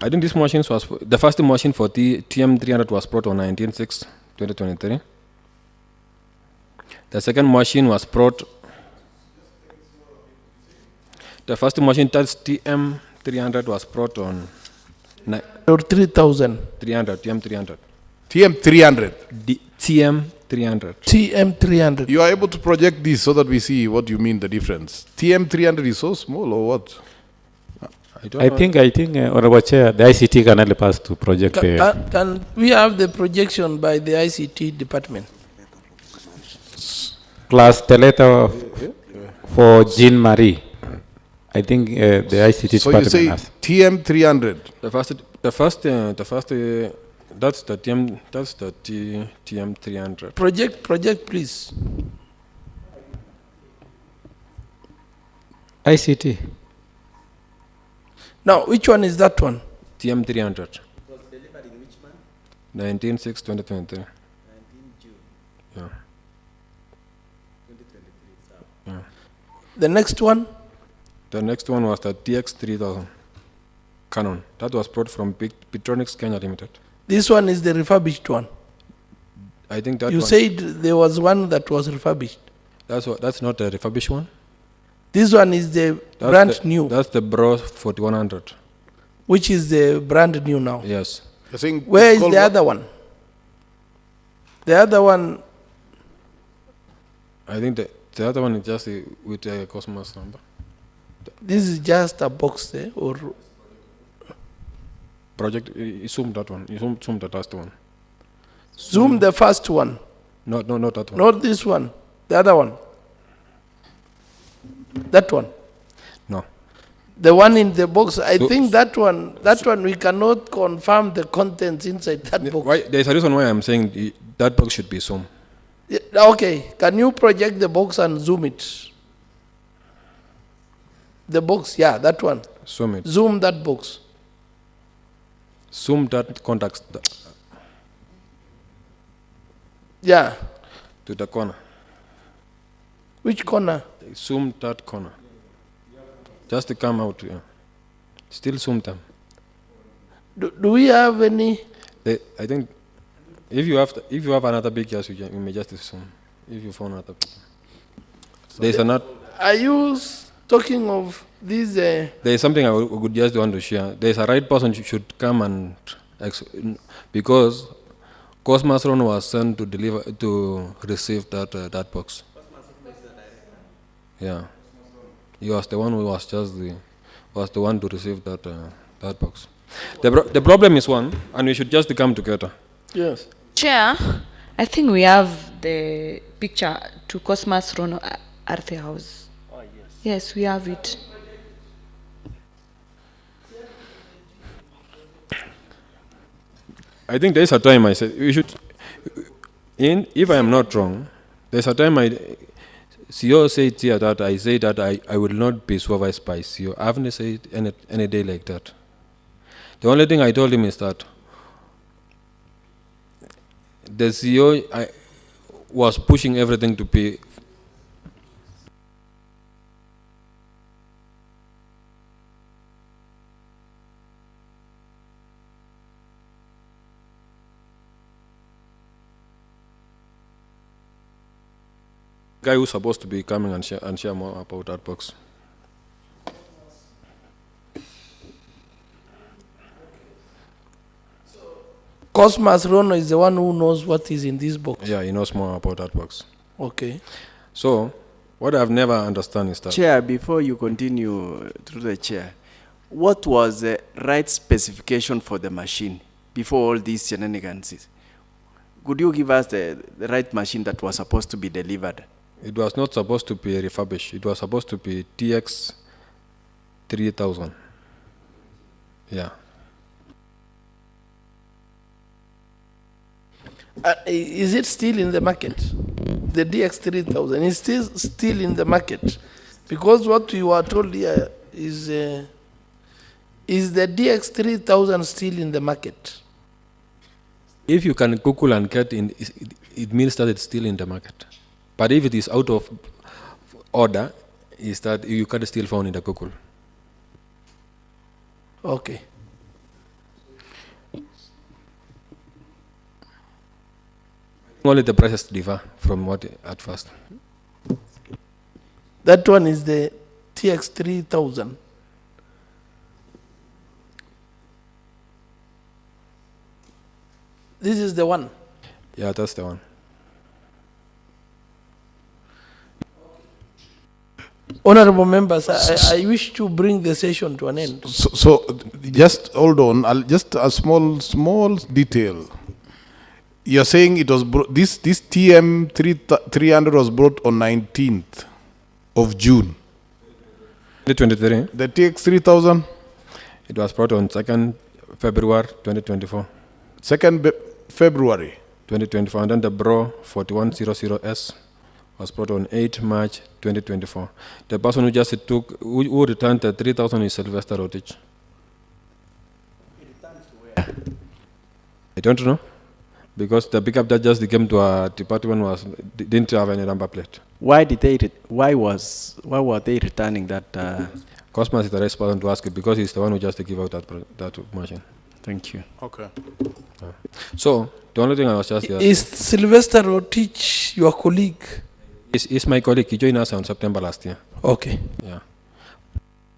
I think this machine was, the first machine for the TM300 was brought on 19/6/2023. The second machine was brought, the first machine, that's TM300, was brought on Or 3,000. 300, TM300. TM300. TM300. TM300. You are able to project this so that we see what you mean, the difference. TM300 is so small, or what? I think, Honorable Chair, the ICT can help us to project the... Can we have the projection by the ICT department? Plus the letter for Jean Marie. I think the ICT so you department say has. TM300. The first, that's the TM300. Project, please. ICT. Now, which one is that one? TM300. It was delivered in which month? 19/6/2023. 19 June. Yeah. 2023. Yeah. The next one? The next one was the TX3000 Canon. That was brought from Petronics Kenya Limited. This one is the refurbished one. I think that You one, said there was one that was refurbished. that's not a refurbished one. This one is the That's brand the, new, That's the Bro 4100. which is the brand new now. Yes. You're saying Where it's is called the what? other one? The other one, I think the other one is just with a Cosmos number. this is just a box there, or Project, you zoom that one. You zoom the last one. zoom the first one, No, not that one. not this one, the other one. That one. No. The one in the box, I So- think that one we cannot confirm the contents inside that box. Why, there's a reason why I'm saying that box should be zoomed. Yeah, okay, can you project the box and zoom it? The box, yeah, that one. Zoom it. Zoom that box. Zoom that contacts Yeah. to the corner. Which corner? Zoom that corner. Just to come out. Yeah. Still zoom them. Do we have any? I think if you have another picture, you may just zoom. If you found another picture. There's another. Are you talking of these? There's something I would just want to share. There's a right person should come and because Cosmos Ron was sent to receive that box. Yeah, he was the one who was the one to receive that box. The problem is one, and we should just come together. Yes. Chair, I think we have the picture to Cosmas Rono Arte House. Oh, yes. Yes, we have it. I think there's a time I said we should. If I am not wrong, there's a time CEO said here that I say that I will not be supervised by CEO. I haven't said any day like that. The only thing I told him is that the CEO was pushing everything to be. Guy who's supposed to be coming and share more about that box. Cosmas Rono is the one who knows what is in this box. Yeah, he knows more about that box. Okay. So, what I've never understood is that. Chair, before you continue through the chair, what was the right specification for the machine before all these shenanigans? Could you give us the right machine that was supposed to be delivered? It was not supposed to be refurbished. It was supposed to be TX 3000. Yeah. Is it still in the market? The DX3000 is still in the market, because what we were told here is the DX3000 still in the market? If you can Google and get in, it means that it's still in the market. But if it is out of order, is that you can still find in the Google. Okay. Only the prices differ from what at first. That one is the TX3000. This is the one. Yeah, that's the one. Honorable members, I wish to bring the session to an end. So just hold on. Just a small detail. You're saying it was this TM 300 was brought on 19th of June. 2023. The TX 3000. It was brought on 2nd February 2024. 2nd February 2024, and then the Bro 4100S was brought on 8 March 2024. The person who just who returned the 3000 is Sylvester Rotich. I don't know, because the pickup that just came to our department didn't have any number plate. Why were they returning that? Cosmas is the right person to ask it, because he's the one who just gave out that machine. Thank you. Okay. So the only thing I was just Is Sylvester Rotich your colleague? is my colleague. He joined us on September last year. Okay. Yeah.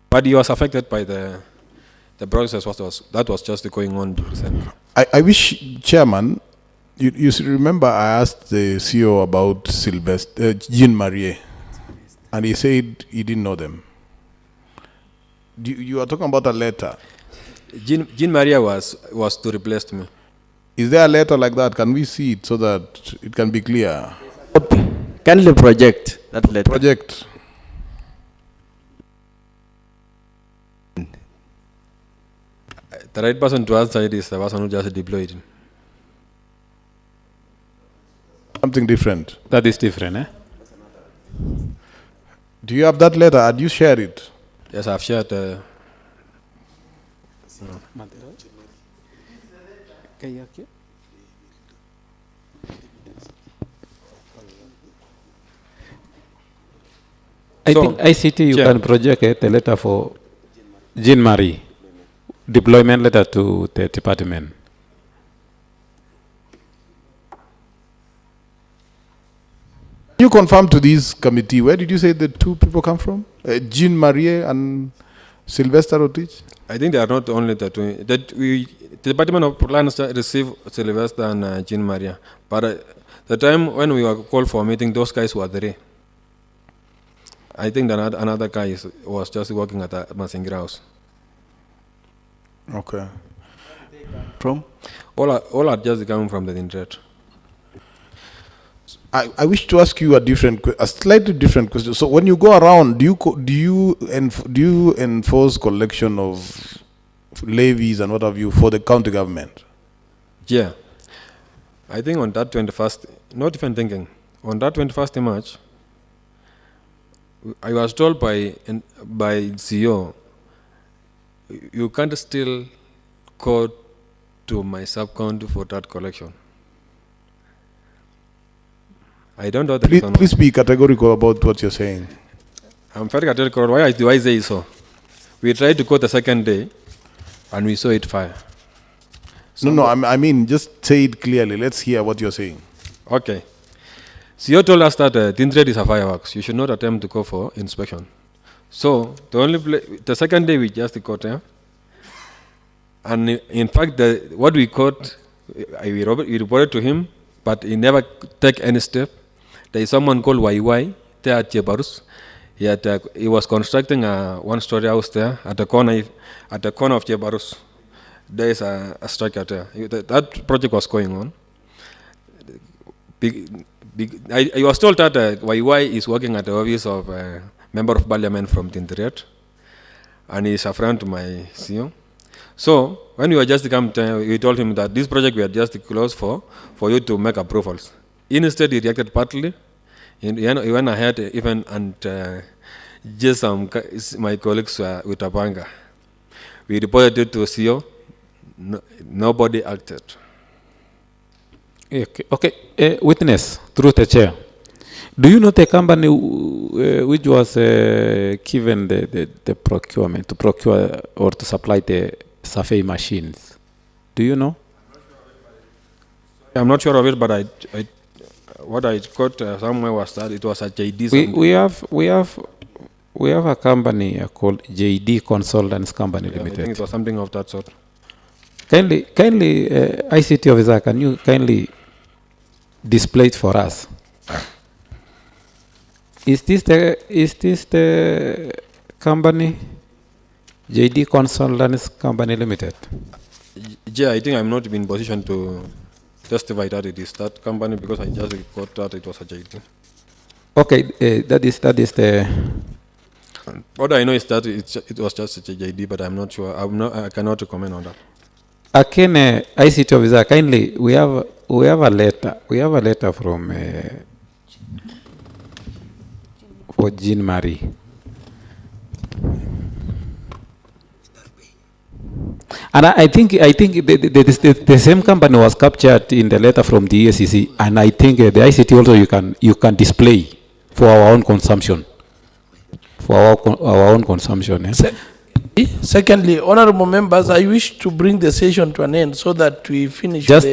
But he was affected by the process that was just going on recently. I wish, Chairman, you remember I asked the CEO about Sylvester, Jean Marie, and he said he didn't know them. You are talking about a letter. Jean Maria was to replace me. Is there a letter like that? Can we see it so that it can be clear? Kindly project that letter. Project. The right person to answer it is the person who just deployed. Something different. That is different, eh? Do you have that letter? Had you shared it? Yes, I've shared. I So, think ICT you Chair. can project the letter for Jean Marie, deployment letter to the department. You confirm to this committee, where did you say the two people come from? Jean Marie and Sylvester Rotich? I think they are not only the two. The Department of Plans received Sylvester and Jean Maria. But the time when we were called for a meeting, those guys were there. I think that another guy was just working at Masingira House. Okay. From? All are just coming from the internet. I wish to ask you a slightly different question. So when you go around, do you enforce collection of levies and what have you for the county government? Yeah. I think on that 21st, not even thinking, on that 21st March, I was told by CEO, you can't still go to my sub-county for that collection. I don't know the reason. Please be categorical about what you're saying. I'm very categorical. Why do I say so? We tried to go the second day, and we saw it fire. No, I mean, just say it clearly. Let's hear what you're saying. Okay. CEO told us that Tindred is a fireworks. You should not attempt to go for inspection. So the second day we just got there, and in fact, what we caught, we reported to him, but he never take any step. There is someone called YY there at Jebarus. He was constructing a one-story house there at the corner of Jebarus. There is a structure there. That project was going on. I was told that YY is working at the office of a member of parliament from Tinderet, and he is a friend to my CEO. So when we were just come, we told him that this project we had just closed for you to make approvals. Instead, he reacted partly. He went ahead even and just my colleagues with a banga. We reported it to CEO. Nobody acted. Okay. Witness, through the chair. Do you know the company which was given the procurement to procure or to supply the survey machines? Do you know? I'm not sure of it, but what I got somewhere was that it was a JD. We have a company called JD Consultants Company Limited. I think it was something of that sort. Kindly, ICT officer, can you kindly display it for us? Is this the company, JD Consultants Company Limited? Yeah, I think I'm not in position to justify that it is that company because I just got that it was a JD. Okay, that is the. What I know is that it was just a JD, but I'm not sure. I cannot comment on that. Again, ICT officer, kindly, we have a letter. We have a letter from for Jean Marie. And I think the same company was captured in the letter from the ESCC, and I think the ICT also you can display for our own consumption. For our own consumption. Eh? Secondly, honorable members, I wish to bring the session to an end so that we finish. Yes,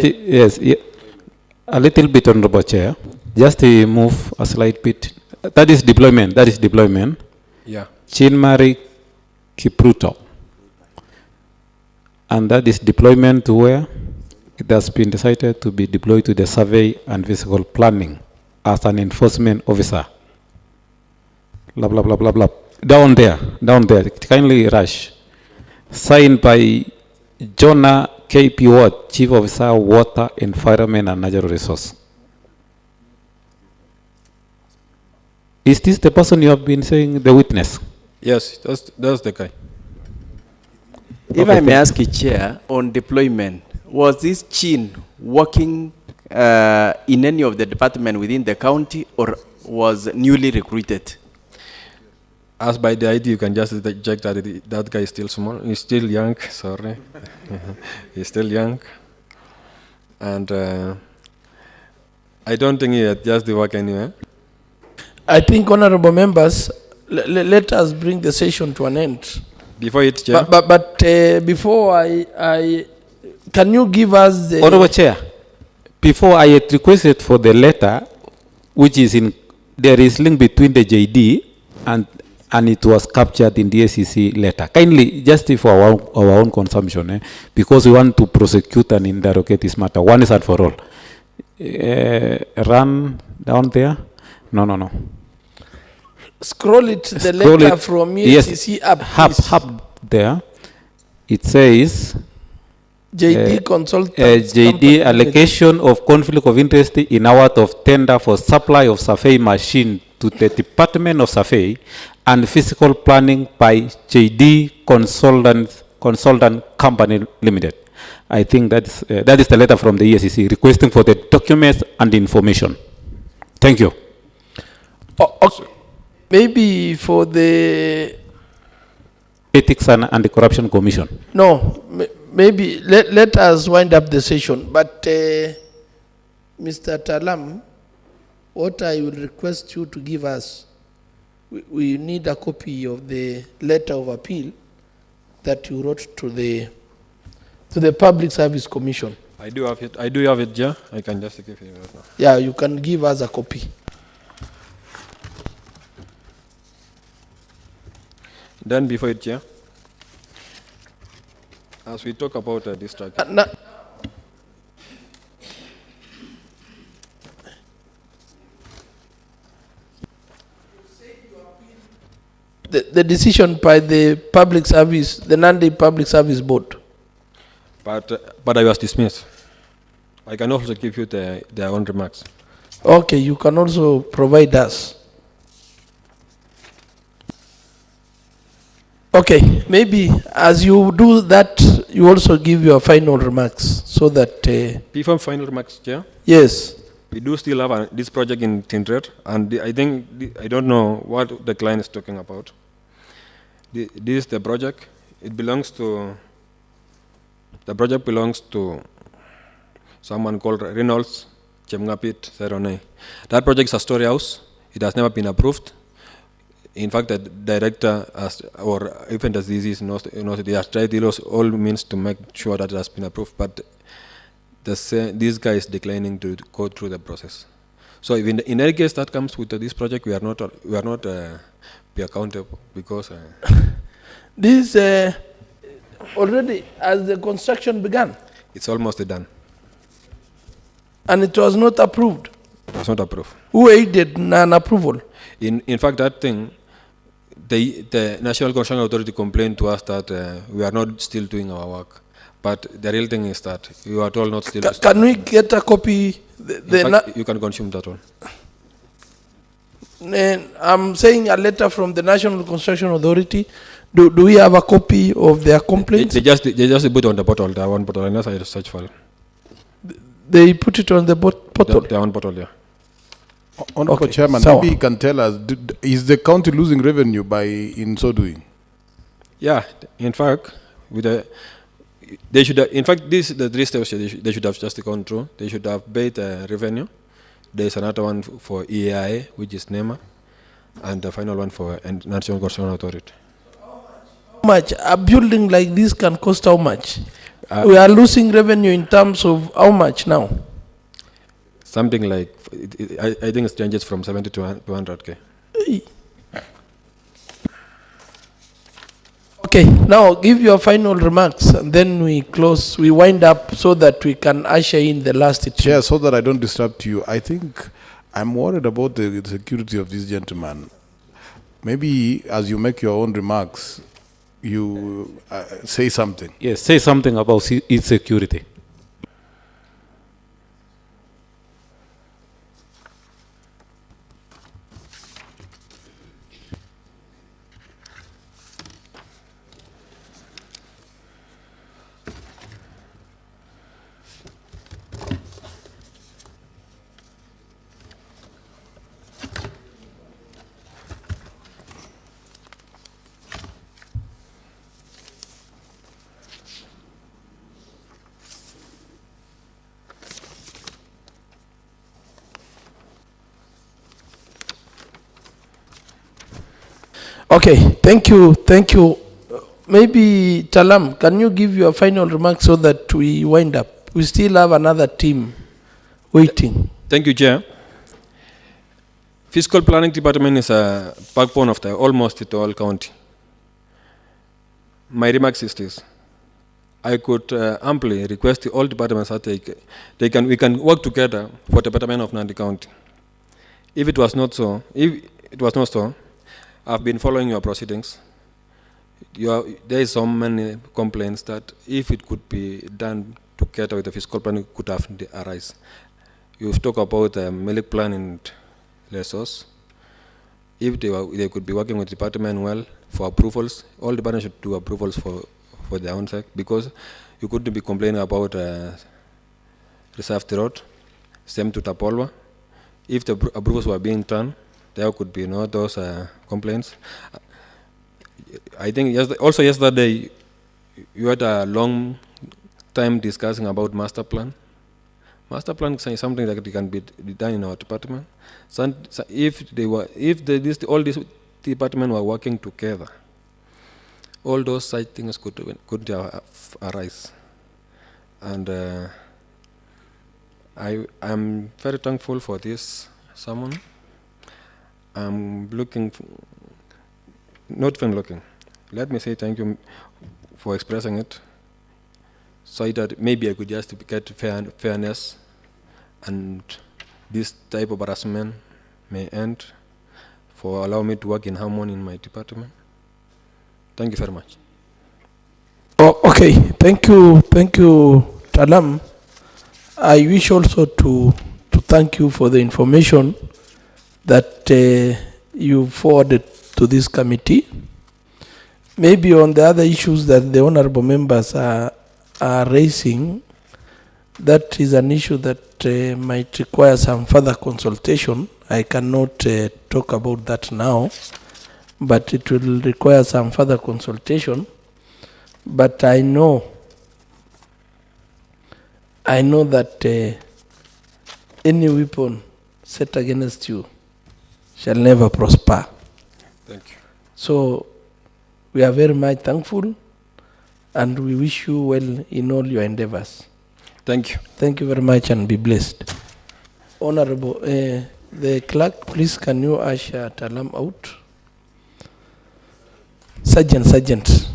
a little bit, Honorable Chair. Just to move a slight bit. That is deployment. That is deployment. Yeah. Chinmari Kipruto. And that is deployment to where? It has been decided to be deployed to the survey and physical planning as an enforcement officer. Blah, blah, blah, blah, blah. Down there. Kindly rush. Signed by Jonah KP Ward, Chief Officer, Water, Environment and Natural Resource. Is this the person you have been saying, the witness? Yes, that's the guy. If I may ask you, Chair, on deployment, was this Chin working in any of the department within the county or was newly recruited? As by the ID, you can just check that that guy is still small. He's still young, sorry. He's still young. And I don't think he had just the work anywhere. I think, honorable members, let us bring the session to an end. Before it, Chair. But before I can you give us the... Honorable Chair, before I had requested for the letter, which is in, there is link between the JD and it was captured in the SEC letter. Kindly, just for our own consumption, because we want to prosecute and interrogate this matter. One is and for all. Run down there. No. Scroll it, the letter from SEC up. Up there. It says... JD consultants. JD allocation of conflict of interest in award of tender for supply of survey machine to the Department of Survey and Physical Planning by JD Consultant Company Limited. I think that is the letter from the ESCC requesting for the documents and information. Thank you. Okay. Maybe for the Ethics and Anti-Corruption Commission. No, maybe let us wind up the session. But Mr. Talam, what I will request you to give us, we need a copy of the letter of appeal that you wrote to the Public Service Commission. I do have it, yeah. I can just give you right now. Yeah, you can give us a copy. Then before it, yeah. As we talk about this track. The decision by the public service, the Nandi Public Service Board. But I was dismissed. I can also give you their own remarks. Okay, you can also provide us. Okay, maybe as you do that, you also give your final remarks so that... Before final remarks, Chair? Yes. We do still have this project in Tindred, and I think, I don't know what the client is talking about. This is the project. The project belongs to someone called Reynolds Chemngapit Seronei. That project is a story house. It has never been approved. In fact, the director or even the disease knows they have tried all means to make sure that it has been approved, but this guy is declining to go through the process. So if in any case that comes with this project, we are not be accountable because this already as the construction began. It's almost done. And it was not approved. It was not approved. Who aided non-approval? In fact, that thing, the National Construction Authority complained to us that we are not still doing our work. But the real thing is that you are told not still. Can we get a copy? In fact, you can consume that one. I'm saying a letter from the National Construction Authority. Do we have a copy of their complaints? They just put it on the portal, their one portal, unless I search for it. They put it on the portal? Their own portal, yeah. Honorable Chairman, maybe you can tell us, is the county losing revenue in so doing? Yeah, in fact, they should have, in fact, the three steps they should have just gone through. They should have paid revenue. There's another one for EAI, which is NEMA, and the final one for National Construction Authority. much? A building like this can cost how much? We are losing revenue in terms of how much now? Something like, I think it ranges from 70 to 100K. Okay, now give your final remarks and then we close, we wind up so that we can usher in the last. Chair, so that I don't disrupt you, I think I'm worried about the security of this gentleman. Maybe as you make your own remarks, you say something. Yes, say something about its security. Okay, thank you, thank you. Maybe Talam, can you give your final remarks so that we wind up? We still have another team waiting. Thank you, Chair. Fiscal Planning Department is a backbone of the almost the whole county. My remarks is this. I could amply request the all departments that we can work together for the betterment of Nandi County. If it was not so, I've been following your proceedings. There is so many complaints that if it could be done together with the fiscal plan, it could have arise. You've talked about the Milik plan in Lesos. If they could be working with the department well for approvals, all departments should do approvals for their own sake, because you couldn't be complaining about reserved road, same to Tapolwa. If the approvals were being done, there could be no those complaints. I think also yesterday you had a long time discussing about master plan. Master plan is something that can be done in our department. So if all these departments were working together, all those side things could arise. And I'm very thankful for this summon. I'm looking, not even looking. Let me say thank you for expressing it, so that maybe I could just get fairness, and this type of harassment may end, for allowing me to work in harmony in my department. Thank you very much. Oh, okay, thank you, Talam. I wish also to thank you for the information that you forwarded to this committee. Maybe on the other issues that the honorable members are raising, that is an issue that might require some further consultation. I cannot talk about that now, but it will require some further consultation. But I know that any weapon set against you shall never prosper. Thank you. So we are very much thankful, and we wish you well in all your endeavors. Thank you. Thank you very much, and be blessed. Honorable, the clerk, please can you usher Talam out? Sergeant.